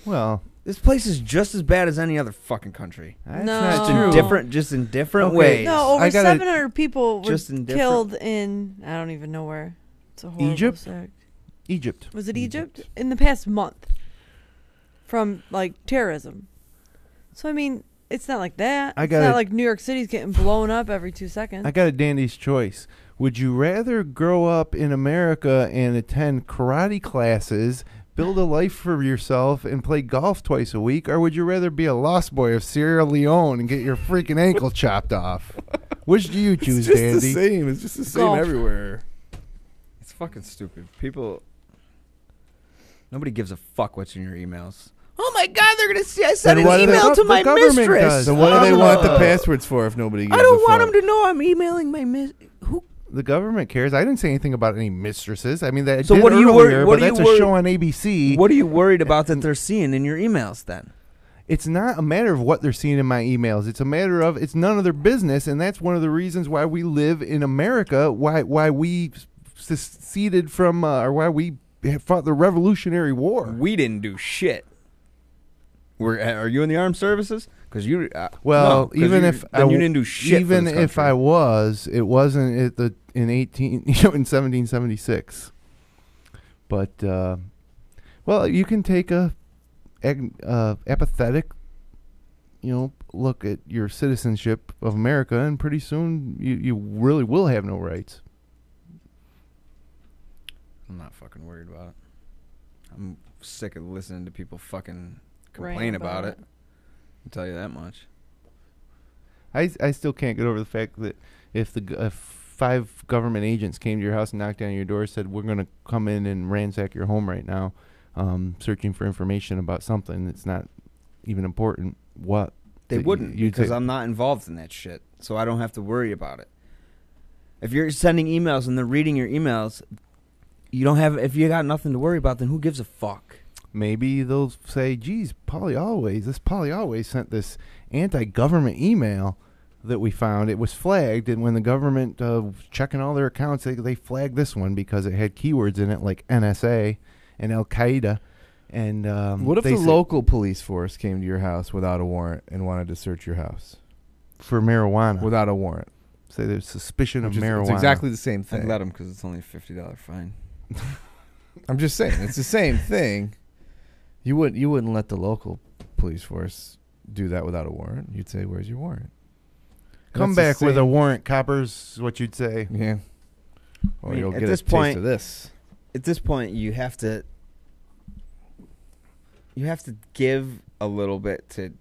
[SPEAKER 3] Well,
[SPEAKER 6] this place is just as bad as any other fucking country.
[SPEAKER 3] that's
[SPEAKER 4] No.
[SPEAKER 3] not true.
[SPEAKER 6] Just in different
[SPEAKER 3] Okay.
[SPEAKER 6] ways.
[SPEAKER 4] No, over
[SPEAKER 3] I gotta-
[SPEAKER 4] 700 people were
[SPEAKER 6] Just in different-
[SPEAKER 4] killed in, I don't even know where. It's a horrible
[SPEAKER 3] Egypt?
[SPEAKER 4] sect.
[SPEAKER 3] Egypt.
[SPEAKER 4] Was it Egypt? In the past month. From, like, terrorism. So, I mean, it's not like that. It's not like New York City's getting blown up every 2 seconds.
[SPEAKER 3] I got a dandy's choice. Would you rather grow up in America and attend karate classes, build a life for yourself, and play golf twice a week, or would you rather be a lost boy of Sierra Leone and get your freaking ankle chopped off? Which do you choose,
[SPEAKER 5] It's just
[SPEAKER 3] Dandy?
[SPEAKER 5] the same. It's just the same
[SPEAKER 4] Golf.
[SPEAKER 5] everywhere.
[SPEAKER 6] It's fucking stupid. Nobody gives a fuck what's in your emails. Oh my God, they're going to see I sent
[SPEAKER 3] Then
[SPEAKER 6] an
[SPEAKER 3] what do
[SPEAKER 6] email to
[SPEAKER 3] the
[SPEAKER 6] my
[SPEAKER 3] government
[SPEAKER 6] mistress.
[SPEAKER 3] does?
[SPEAKER 5] So what do they want the passwords for if nobody gives
[SPEAKER 6] I don't
[SPEAKER 5] a
[SPEAKER 6] want
[SPEAKER 5] fuck?
[SPEAKER 6] them to know I'm emailing my mistress. Who?
[SPEAKER 3] The government cares. I didn't say anything about any mistresses. I mean, that
[SPEAKER 6] So
[SPEAKER 3] did
[SPEAKER 6] what are you
[SPEAKER 3] earlier,
[SPEAKER 6] worried- what
[SPEAKER 3] but
[SPEAKER 6] are you
[SPEAKER 3] that's a
[SPEAKER 6] worried-
[SPEAKER 3] show on ABC.
[SPEAKER 6] What are you worried about that they're seeing in your emails then?
[SPEAKER 3] It's not a matter of what they're seeing in my emails. It's a matter of it's none of their business, and that's one of the reasons why we live in America. Why we seceded from, or why we fought the Revolutionary War.
[SPEAKER 6] We didn't do shit. Are you in the armed services? Because you.
[SPEAKER 3] Well,
[SPEAKER 6] no, 'cause
[SPEAKER 3] even
[SPEAKER 6] you,
[SPEAKER 3] if
[SPEAKER 6] then you didn't do shit.
[SPEAKER 3] even
[SPEAKER 6] for this
[SPEAKER 3] if I
[SPEAKER 6] country.
[SPEAKER 3] was, it wasn't in 1776. But well, you can take a apathetic, look at your citizenship of America, and pretty soon you really will have no rights.
[SPEAKER 6] I'm not fucking worried about it. I'm sick of listening to people fucking complain about it. I'll tell you that much.
[SPEAKER 3] I still can't get over the fact that if 5 government agents came to your house and knocked down your door, said, we're going to come in and ransack your home right now, searching for information about something that's not even important, what?
[SPEAKER 6] They wouldn't, because I'm not involved in that shit, so I don't have to worry about it. If you're sending emails and they're reading your emails, if you got nothing to worry about, then who gives a fuck?
[SPEAKER 3] Maybe they'll say, geez, Polly Always sent this anti-government email that we found. It was flagged, and when the government checking all their accounts, they flagged this one because it had keywords in it like NSA and Al-Qaeda. And
[SPEAKER 5] what if the local police force came to your house without a warrant and wanted to search your house?
[SPEAKER 3] For marijuana.
[SPEAKER 5] Without a warrant.
[SPEAKER 3] Say there's suspicion of marijuana.
[SPEAKER 5] It's exactly the same thing.
[SPEAKER 6] I'd let them because it's only a $50 fine.
[SPEAKER 5] I'm just saying, it's the same thing. You wouldn't let the local police force do that without a warrant. You'd say, where's your warrant?
[SPEAKER 3] Come back with a warrant, coppers, is what you'd say.
[SPEAKER 5] Yeah. Or you'll get a taste of this.
[SPEAKER 6] At this point, you have to give a little bit to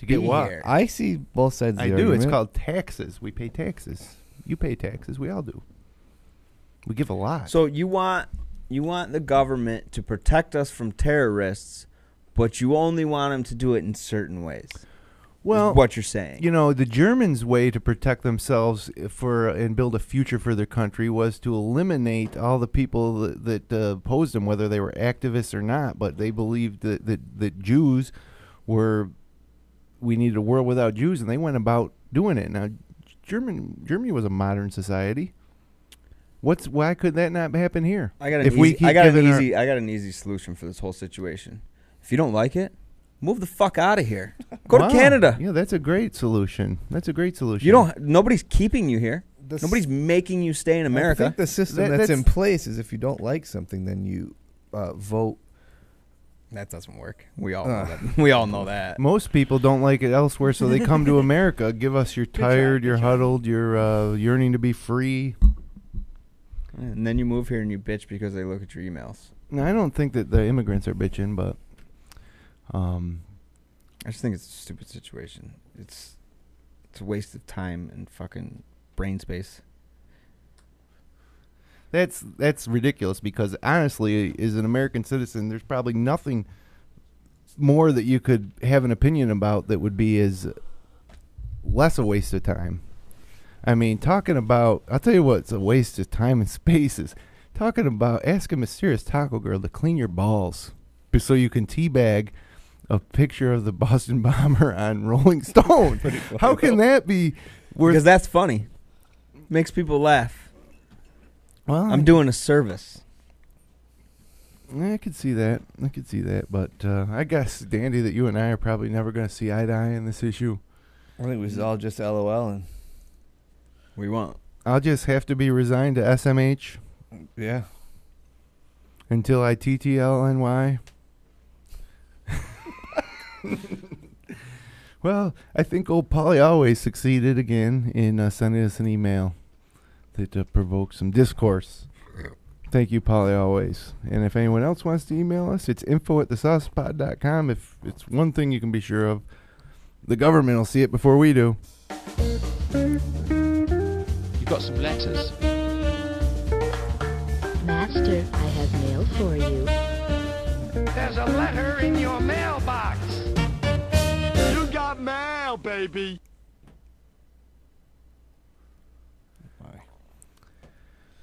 [SPEAKER 3] get what?
[SPEAKER 5] Here. I see both sides of the
[SPEAKER 3] argument.
[SPEAKER 5] argument.
[SPEAKER 3] It's called taxes. We pay taxes. You pay taxes. We all do. We give a lot.
[SPEAKER 6] So you want the government to protect us from terrorists, but you only want them to do it in certain ways.
[SPEAKER 3] Well,
[SPEAKER 6] is what you're saying.
[SPEAKER 3] You know, the Germans' way to protect themselves and build a future for their country was to eliminate all the people that opposed them, whether they were activists or not. But they believed that Jews we needed a world without Jews, and they went about doing it. Now, Germany was a modern society. Why could that not happen here?
[SPEAKER 6] I got an easy solution for this whole situation. If you don't like it, move the fuck out of here. Go to Canada.
[SPEAKER 3] Yeah, that's a great solution.
[SPEAKER 6] Nobody's keeping you here. Nobody's making you stay in America.
[SPEAKER 5] I think the system that's in place is if you don't like something, then you vote.
[SPEAKER 6] That doesn't work. We all know that. We all know that.
[SPEAKER 3] Most people don't like it elsewhere, so they come to America. Give us you're tired, you're huddled, you're yearning to be free.
[SPEAKER 6] And then you move here and you bitch because they look at your emails.
[SPEAKER 3] No, I don't think that the immigrants are bitching, but
[SPEAKER 6] I just think it's a stupid situation. It's a waste of time and fucking brain space.
[SPEAKER 3] That's ridiculous because honestly, as an American citizen, there's probably nothing more that you could have an opinion about that would be as less a waste of time. I mean, talking about, I'll tell you what, it's a waste of time and space is talking about ask a mysterious taco girl to clean your balls so you can teabag a picture of the Boston bomber on Rolling Stone. How can that be worth?
[SPEAKER 6] Because that's funny. Makes people laugh.
[SPEAKER 3] Well,
[SPEAKER 6] I'm doing a service.
[SPEAKER 3] I could see that. But I guess, Dandy, that you and I are probably never going to see eye to eye in this issue.
[SPEAKER 5] I think we all just LOL and
[SPEAKER 6] we won't.
[SPEAKER 3] I'll just have to be resigned to SMH.
[SPEAKER 5] Yeah.
[SPEAKER 3] Until I TTLNY. Well, I think old Polly Always succeeded again in sending us an email that provoked some discourse. Thank you, Polly Always. And if anyone else wants to email us, it's info@thesaucepod.com. If it's one thing you can be sure of, the government will see it before we do.
[SPEAKER 10] You've got some letters.
[SPEAKER 11] Master, I have mail for you.
[SPEAKER 1] There's a letter in your mailbox. You got mail, baby.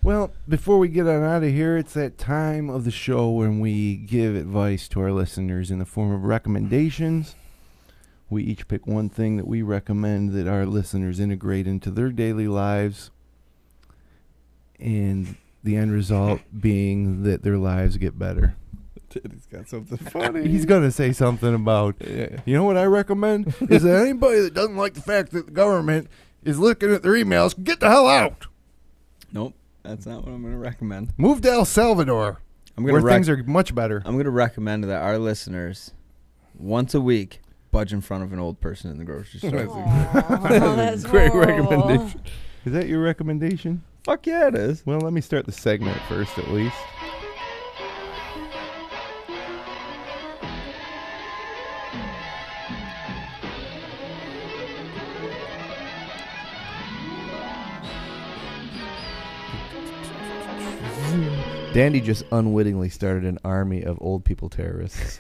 [SPEAKER 3] Well, before we get on out of here, it's that time of the show when we give advice to our listeners in the form of recommendations. We each pick one thing that we recommend that our listeners integrate into their daily lives, and the end result being that their lives get better.
[SPEAKER 5] He's got something funny.
[SPEAKER 3] He's going to say something about, you know what I recommend? Is that anybody that doesn't like the fact that the government is looking at their emails, get the hell out.
[SPEAKER 6] Nope, that's not what I'm going to recommend.
[SPEAKER 3] Move to El Salvador, where things are much better.
[SPEAKER 6] I'm going to recommend that our listeners, once a week, budge in front of an old person in the grocery store.
[SPEAKER 4] That's
[SPEAKER 3] a great
[SPEAKER 4] horrible.
[SPEAKER 3] recommendation. Is that your recommendation?
[SPEAKER 6] Fuck yeah, it is.
[SPEAKER 3] Well, let me start the segment first, at least.
[SPEAKER 5] Dandy just unwittingly started an army of old people terrorists.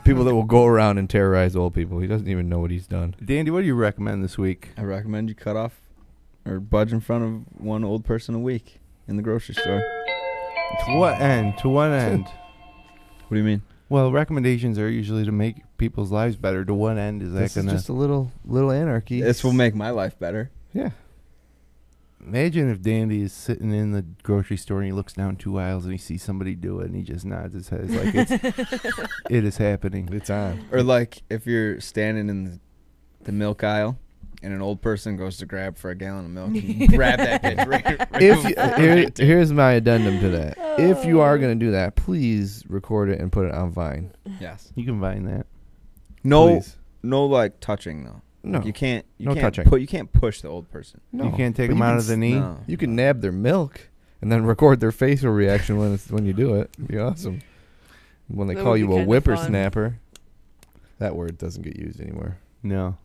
[SPEAKER 5] People that will go around and terrorize old people. He doesn't even know what he's done.
[SPEAKER 3] Dandy, what do you recommend this week?
[SPEAKER 6] I recommend you cut off or budge in front of one old person a week in the grocery store.
[SPEAKER 3] To what end? To what end?
[SPEAKER 6] What do you mean?
[SPEAKER 3] Well, recommendations are usually to make people's lives better. To what end is that
[SPEAKER 5] This is
[SPEAKER 3] going to...
[SPEAKER 5] just a little anarchy.
[SPEAKER 6] This will make my life better.
[SPEAKER 5] Yeah.
[SPEAKER 3] Imagine if Dandy is sitting in the grocery store and he looks down 2 aisles and he sees somebody do it and he just nods his head. It's like it is happening.
[SPEAKER 5] It's on.
[SPEAKER 6] Or like if you're standing in the milk aisle and an old person goes to grab for a gallon of milk, you grab that bitch.
[SPEAKER 5] Here's my addendum to that. If you are going to do that, please record it and put it on Vine.
[SPEAKER 6] Yes.
[SPEAKER 3] You can Vine that.
[SPEAKER 6] No, like touching though.
[SPEAKER 5] No,
[SPEAKER 6] you can't.
[SPEAKER 5] No
[SPEAKER 6] can't
[SPEAKER 5] touching.
[SPEAKER 6] You can't push the old person.
[SPEAKER 5] No.
[SPEAKER 3] You can't take
[SPEAKER 5] But
[SPEAKER 3] them
[SPEAKER 5] you
[SPEAKER 3] out
[SPEAKER 5] can
[SPEAKER 3] of the knee.
[SPEAKER 6] No.
[SPEAKER 5] You can nab their milk and then record their facial reaction when you do it. It'd be awesome. When they
[SPEAKER 4] That
[SPEAKER 5] call
[SPEAKER 4] would
[SPEAKER 5] you
[SPEAKER 4] be
[SPEAKER 5] a
[SPEAKER 4] kinda
[SPEAKER 5] whippersnapper, that word doesn't get used anymore.
[SPEAKER 3] No,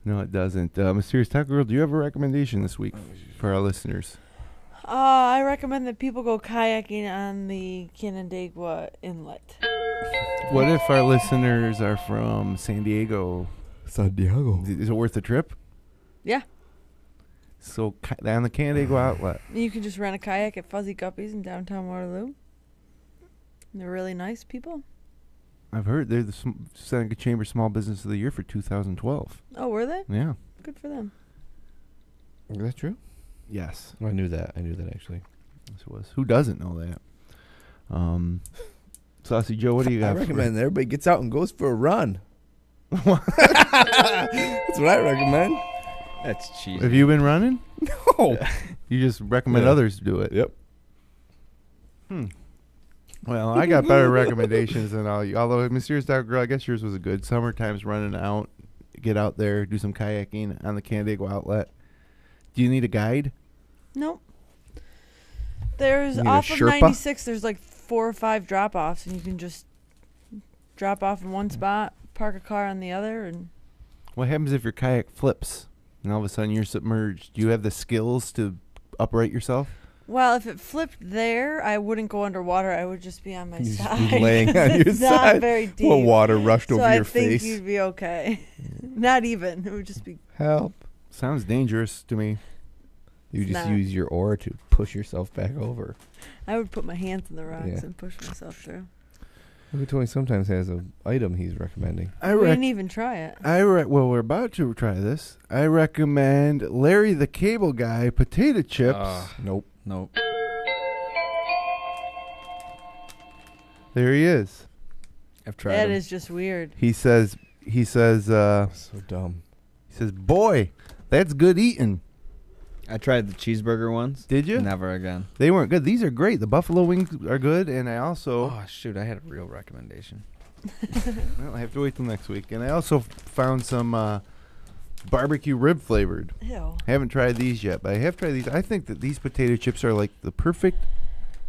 [SPEAKER 3] it doesn't. Mysterious Taco Girl, do you have a recommendation this week for our listeners?
[SPEAKER 4] I recommend that people go kayaking on the Canandaigua Inlet.
[SPEAKER 3] What if our listeners are from San Diego? Is it worth the trip?
[SPEAKER 4] Yeah.
[SPEAKER 3] So on the Canandaigua Outlet.
[SPEAKER 4] You can just rent a kayak at Fuzzy Guppies in downtown Waterloo. And they're really nice people.
[SPEAKER 3] I've heard they're the Seneca Chamber Small Business of the Year for 2012.
[SPEAKER 4] Oh, were they?
[SPEAKER 3] Yeah.
[SPEAKER 4] Good for them.
[SPEAKER 5] Is that true?
[SPEAKER 3] Yes.
[SPEAKER 5] I knew that actually.
[SPEAKER 3] This was. Who doesn't know that? Saucy Joe, what do you got?
[SPEAKER 5] I recommend that everybody gets out and goes for a run. That's what I recommend.
[SPEAKER 6] That's cheesy.
[SPEAKER 3] Have you been running?
[SPEAKER 5] No.
[SPEAKER 3] You just recommend others do it.
[SPEAKER 5] Yep.
[SPEAKER 3] Well, I got better recommendations than all you. Although Mysterious Dog Girl, I guess yours was a good. Summertime's running out. Get out there, do some kayaking on the Canandaigua Outlet. Do you need a guide?
[SPEAKER 4] Nope. There's
[SPEAKER 3] You need a
[SPEAKER 4] off of
[SPEAKER 3] Sherpa?
[SPEAKER 4] 96. There's like 4 or 5 drop-offs, and you can just drop off in one spot, park a car on the other, and
[SPEAKER 3] What happens if your kayak flips and all of a sudden you're submerged? Do you have the skills to upright yourself?
[SPEAKER 4] well, if it flipped there, I wouldn't go underwater. I would just be on my
[SPEAKER 5] You'd just
[SPEAKER 4] side.
[SPEAKER 5] be laying on your
[SPEAKER 4] It's
[SPEAKER 5] side.
[SPEAKER 4] Not very deep.
[SPEAKER 5] Well, water rushed over
[SPEAKER 4] so
[SPEAKER 5] your
[SPEAKER 4] I think
[SPEAKER 5] face.
[SPEAKER 4] you'd be okay. Not even. It would just be.
[SPEAKER 5] Help.
[SPEAKER 3] Sounds dangerous to me.
[SPEAKER 5] You
[SPEAKER 4] It's
[SPEAKER 5] just
[SPEAKER 4] not.
[SPEAKER 5] use your oar to push yourself back over.
[SPEAKER 4] I would put my hands in the rocks
[SPEAKER 5] Yeah.
[SPEAKER 4] and push myself through.
[SPEAKER 5] Tony sometimes has an item he's recommending.
[SPEAKER 3] I
[SPEAKER 4] We didn't even try it.
[SPEAKER 3] Well, we're about to try this. I recommend Larry the Cable Guy potato chips.
[SPEAKER 5] Nope.
[SPEAKER 3] There he is.
[SPEAKER 6] I've tried
[SPEAKER 4] That
[SPEAKER 6] them.
[SPEAKER 4] is just weird.
[SPEAKER 3] He says,
[SPEAKER 5] So dumb.
[SPEAKER 3] he says, boy, that's good eating.
[SPEAKER 6] I tried the cheeseburger ones.
[SPEAKER 3] Did you?
[SPEAKER 6] Never again.
[SPEAKER 3] They weren't good. These are great. The buffalo wings are good, and I also...
[SPEAKER 6] Oh, shoot. I had a real recommendation.
[SPEAKER 3] Well, I have to wait till next week. And I also found some barbecue rib flavored.
[SPEAKER 4] Ew.
[SPEAKER 3] Haven't tried these yet, but I have tried these. I think that these potato chips are like the perfect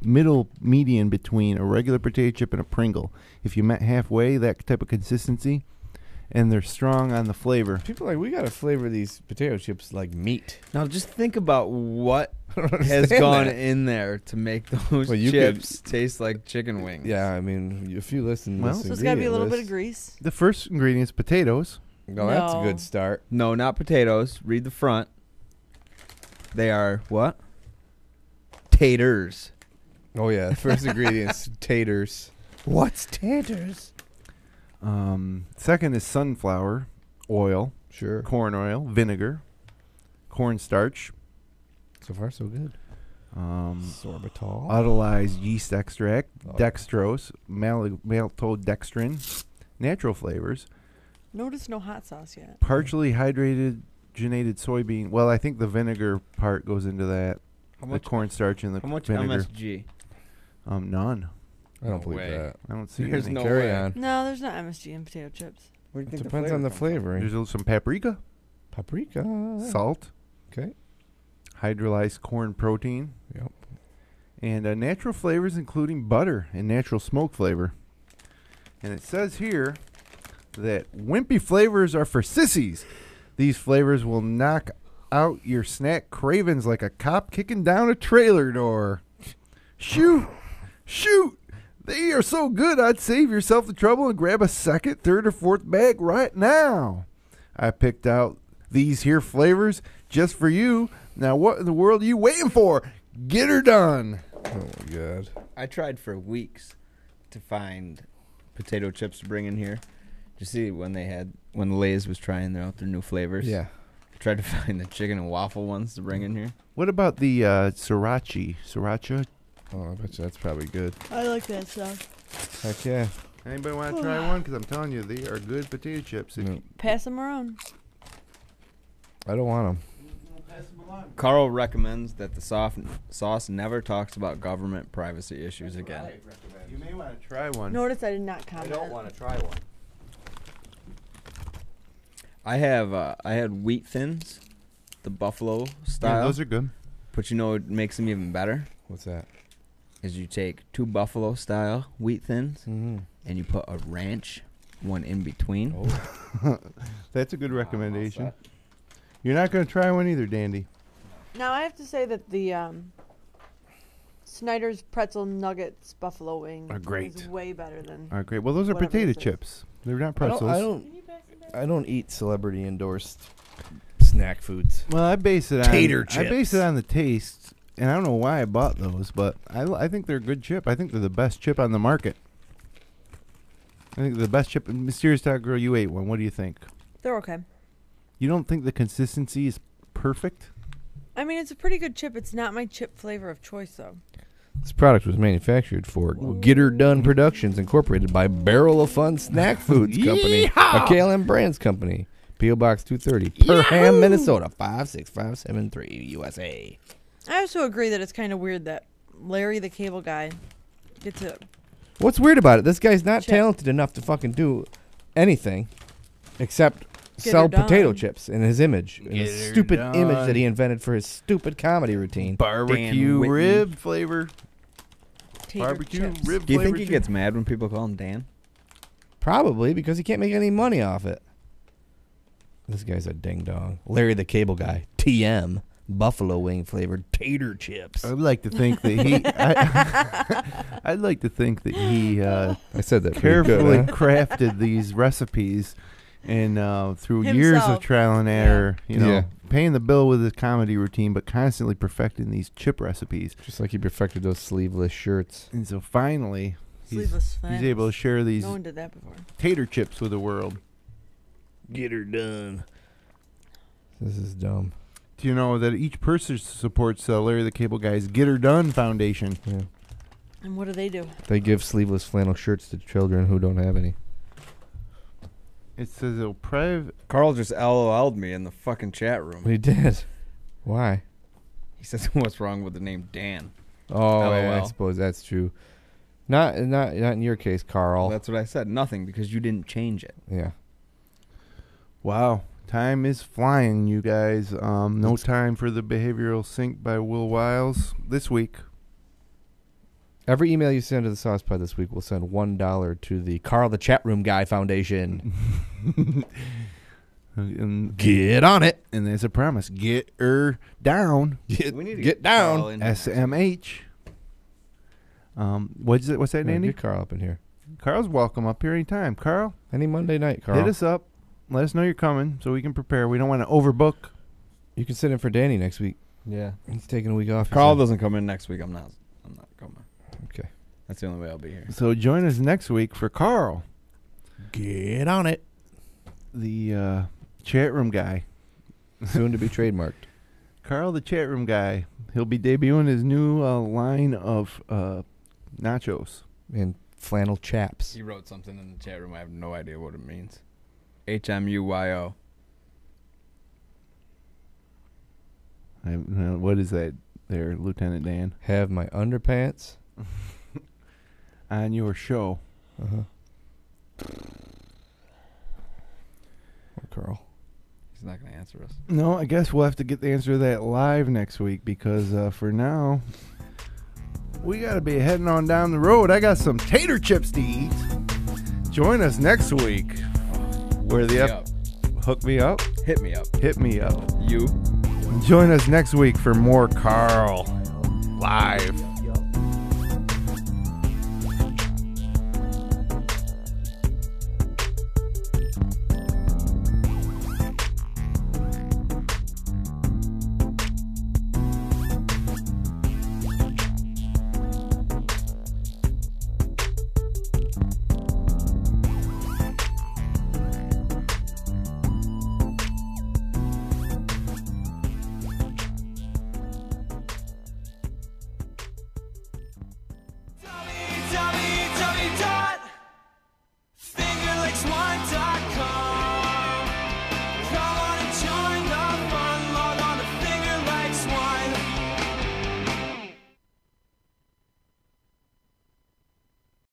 [SPEAKER 3] median between a regular potato chip and a Pringle. If you met halfway, that type of consistency, and they're strong on the flavor.
[SPEAKER 5] People are like, we got to flavor these potato chips like meat.
[SPEAKER 6] Now, just think about what has
[SPEAKER 5] understand
[SPEAKER 6] gone
[SPEAKER 5] that.
[SPEAKER 6] in there to make those
[SPEAKER 5] Well, you
[SPEAKER 6] chips taste like chicken wings.
[SPEAKER 5] Yeah, I mean, if you listen to
[SPEAKER 3] Well,
[SPEAKER 5] this
[SPEAKER 4] So it's got to be a little bit of
[SPEAKER 5] ingredient
[SPEAKER 4] grease.
[SPEAKER 3] The first ingredient is potatoes.
[SPEAKER 5] list- No, that's a
[SPEAKER 4] No.
[SPEAKER 5] good start.
[SPEAKER 6] No, not potatoes. Read the front. They are what? Taters.
[SPEAKER 5] Oh, yeah. First ingredient's taters. What's taters?
[SPEAKER 3] Second is sunflower oil,
[SPEAKER 5] Sure.
[SPEAKER 3] corn oil, vinegar, cornstarch,
[SPEAKER 5] So far, so good. Sorbitol.
[SPEAKER 3] autolyzed yeast extract,
[SPEAKER 5] Oh.
[SPEAKER 3] dextrose, maltodextrin, natural flavors,
[SPEAKER 4] Notice no hot sauce yet.
[SPEAKER 3] partially hydrogenated soybean. Well, I think the vinegar part goes into that.
[SPEAKER 6] How
[SPEAKER 3] The
[SPEAKER 6] much?
[SPEAKER 3] cornstarch and the
[SPEAKER 6] How much
[SPEAKER 3] vinegar.
[SPEAKER 6] MSG?
[SPEAKER 3] None.
[SPEAKER 5] I don't
[SPEAKER 6] No
[SPEAKER 5] believe
[SPEAKER 6] way.
[SPEAKER 5] that.
[SPEAKER 3] I don't see
[SPEAKER 6] There's
[SPEAKER 3] any.
[SPEAKER 6] no
[SPEAKER 5] Carry
[SPEAKER 6] way.
[SPEAKER 5] on.
[SPEAKER 4] No, there's not MSG in potato chips.
[SPEAKER 6] Where do you
[SPEAKER 5] It
[SPEAKER 6] think
[SPEAKER 5] depends on the
[SPEAKER 6] comes from?
[SPEAKER 5] flavoring.
[SPEAKER 3] There's a little, some paprika,
[SPEAKER 5] Paprika.
[SPEAKER 3] salt,
[SPEAKER 5] Okay.
[SPEAKER 3] hydrolyzed corn protein,
[SPEAKER 5] Yep.
[SPEAKER 3] and natural flavors including butter and natural smoke flavor. And it says here that wimpy flavors are for sissies. These flavors will knock out your snack cravings like a cop kicking down a trailer door. Shoot! They are so good, I'd save yourself the trouble and grab a second, third, or fourth bag right now. I picked out these here flavors just for you. Now, what in the world are you waiting for? Get her done.
[SPEAKER 5] Oh, my God.
[SPEAKER 6] I tried for weeks to find potato chips to bring in here. Did you see when Lay's was trying out their new flavors?
[SPEAKER 5] Yeah.
[SPEAKER 6] I tried to find the chicken and waffle ones to bring in here.
[SPEAKER 3] What about the sriracha?
[SPEAKER 5] Oh, I bet you that's probably good.
[SPEAKER 4] I like that stuff.
[SPEAKER 5] Heck yeah.
[SPEAKER 3] Anybody want to try one? Because I'm telling you, they are good potato chips.
[SPEAKER 4] Pass them around.
[SPEAKER 5] I don't want them.
[SPEAKER 6] Carl recommends that the sauce never talks about government privacy issues again.
[SPEAKER 3] You may want to try one.
[SPEAKER 4] Notice I did not comment.
[SPEAKER 2] I don't want to try one.
[SPEAKER 6] I had wheat thins, the buffalo style.
[SPEAKER 3] Yeah, those are good.
[SPEAKER 6] But you know what makes them even better?
[SPEAKER 5] What's that?
[SPEAKER 6] Is you take 2 buffalo style wheat thins
[SPEAKER 5] Mm-hmm.
[SPEAKER 6] and you put a ranch one in between.
[SPEAKER 5] Oh.
[SPEAKER 3] That's a good recommendation. You're not going to try one either, Dandy.
[SPEAKER 4] Now, I have to say that the Snyder's pretzel nuggets buffalo wing
[SPEAKER 3] Are great.
[SPEAKER 4] is way better than.
[SPEAKER 3] All right, great. Well, those are
[SPEAKER 4] whatever
[SPEAKER 3] potato
[SPEAKER 4] this is.
[SPEAKER 3] chips. They're not pretzels.
[SPEAKER 5] I don't eat celebrity endorsed snack foods.
[SPEAKER 3] Well, I base it on
[SPEAKER 5] Tater
[SPEAKER 3] I base
[SPEAKER 5] chips.
[SPEAKER 3] it on the taste, and I don't know why I bought those, but I think they're a good chip. I think they're the best chip on the market. I think they're the best chip. Mysterious Dog Girl, you ate one. What do you think?
[SPEAKER 4] They're okay.
[SPEAKER 3] You don't think the consistency is perfect?
[SPEAKER 4] I mean, it's a pretty good chip. It's not my chip flavor of choice, though.
[SPEAKER 5] This product was manufactured for Get Her Done Productions, incorporated by Barrel of Fun Snack Foods Company, a KLM Brands Company, P.O. Box 230, Perham, Minnesota, 56573, USA.
[SPEAKER 4] I also agree that it's kind of weird that Larry the Cable Guy gets a.
[SPEAKER 5] What's weird about it? This guy's not
[SPEAKER 4] Chip.
[SPEAKER 5] talented enough to fucking do anything except
[SPEAKER 4] Get
[SPEAKER 5] sell
[SPEAKER 4] her done.
[SPEAKER 5] potato chips in his image, in his
[SPEAKER 3] Get her
[SPEAKER 5] stupid
[SPEAKER 3] done.
[SPEAKER 5] image that he invented for his stupid comedy routine.
[SPEAKER 3] Barbecue
[SPEAKER 6] Whitney.
[SPEAKER 3] rib flavor.
[SPEAKER 4] Tater
[SPEAKER 3] Barbecue
[SPEAKER 4] chips.
[SPEAKER 3] rib
[SPEAKER 6] Do you think
[SPEAKER 3] flavor
[SPEAKER 6] he
[SPEAKER 3] chip.
[SPEAKER 6] gets mad when people call him Dan?
[SPEAKER 5] Probably because he can't make any money off it. This guy's a ding dong. Larry the Cable Guy, TM, buffalo wing flavored tater chips.
[SPEAKER 3] I'd like to think that he. I'd like to think that he
[SPEAKER 5] I said that pretty
[SPEAKER 3] carefully
[SPEAKER 5] good, huh?
[SPEAKER 3] crafted these recipes, and through years of
[SPEAKER 4] Himself.
[SPEAKER 3] trial and error, you know,
[SPEAKER 5] Yeah.
[SPEAKER 3] paying the bill with his comedy routine, but constantly perfecting these chip recipes.
[SPEAKER 5] Just like he perfected those sleeveless shirts.
[SPEAKER 3] And so finally,
[SPEAKER 4] Sleeveless
[SPEAKER 3] he's able to share these
[SPEAKER 4] No one did that before.
[SPEAKER 3] tater chips with the world.
[SPEAKER 5] Get her done. This is dumb.
[SPEAKER 3] Do you know that each person supports Larry the Cable Guy's Get Her Done Foundation?
[SPEAKER 5] Yeah.
[SPEAKER 4] And what do they do?
[SPEAKER 5] They give sleeveless flannel shirts to children who don't have any.
[SPEAKER 3] It says it'll private.
[SPEAKER 6] Carl just LOL'd me in the fucking chat room.
[SPEAKER 5] He did. Why?
[SPEAKER 6] He says, "What's wrong with the name Dan?"
[SPEAKER 5] Oh, yeah, I
[SPEAKER 6] LOL.
[SPEAKER 5] suppose that's true. Not in your case, Carl.
[SPEAKER 6] Well, that's what I said. Nothing, because you didn't change it.
[SPEAKER 5] Yeah.
[SPEAKER 3] Wow, time is flying, you guys. No time for the Behavioral Sync by Will Wiles this week.
[SPEAKER 5] Every email you send to the Sauce Pod this week will send $1 to the Carl the Chat Room Guy Foundation.
[SPEAKER 3] And
[SPEAKER 5] Get on it.
[SPEAKER 3] And there's a promise. Get her down.
[SPEAKER 6] We need to
[SPEAKER 5] Get down.
[SPEAKER 6] Carl in here.
[SPEAKER 3] SMH. What's that,
[SPEAKER 5] Yeah,
[SPEAKER 3] Andy?
[SPEAKER 5] get Carl up in here.
[SPEAKER 3] Carl's welcome up here anytime. Carl,
[SPEAKER 5] Any Monday night, Carl.
[SPEAKER 3] hit us up. Let us know you're coming so we can prepare. We don't want to overbook.
[SPEAKER 5] You can sit in for Danny next week.
[SPEAKER 6] Yeah.
[SPEAKER 5] He's taking a week off.
[SPEAKER 6] Carl
[SPEAKER 5] he said.
[SPEAKER 6] doesn't come in next week. I'm not coming.
[SPEAKER 5] Okay.
[SPEAKER 6] That's the only way I'll be here.
[SPEAKER 3] So join us next week for Carl,
[SPEAKER 5] Get on it.
[SPEAKER 3] the chat room guy.
[SPEAKER 5] Soon to be trademarked.
[SPEAKER 3] Carl, the chat room guy. He'll be debuting his new line of nachos.
[SPEAKER 5] And flannel chaps.
[SPEAKER 6] He wrote something in the chat room. I have no idea what it means. HMUYO.
[SPEAKER 3] What is that there, Lieutenant Dan?
[SPEAKER 5] Have my underpants.
[SPEAKER 3] On your show.
[SPEAKER 5] Uh-huh. Oh, Carl.
[SPEAKER 6] He's not going to answer us.
[SPEAKER 3] No, I guess we'll have to get the answer to that live next week because for now, we got to be heading on down the road. I got some tater chips to eat. Join us next week. Where the hook me up?
[SPEAKER 6] Hit me up.
[SPEAKER 3] Hit me up.
[SPEAKER 6] You.
[SPEAKER 3] Join us next week for more Carl live.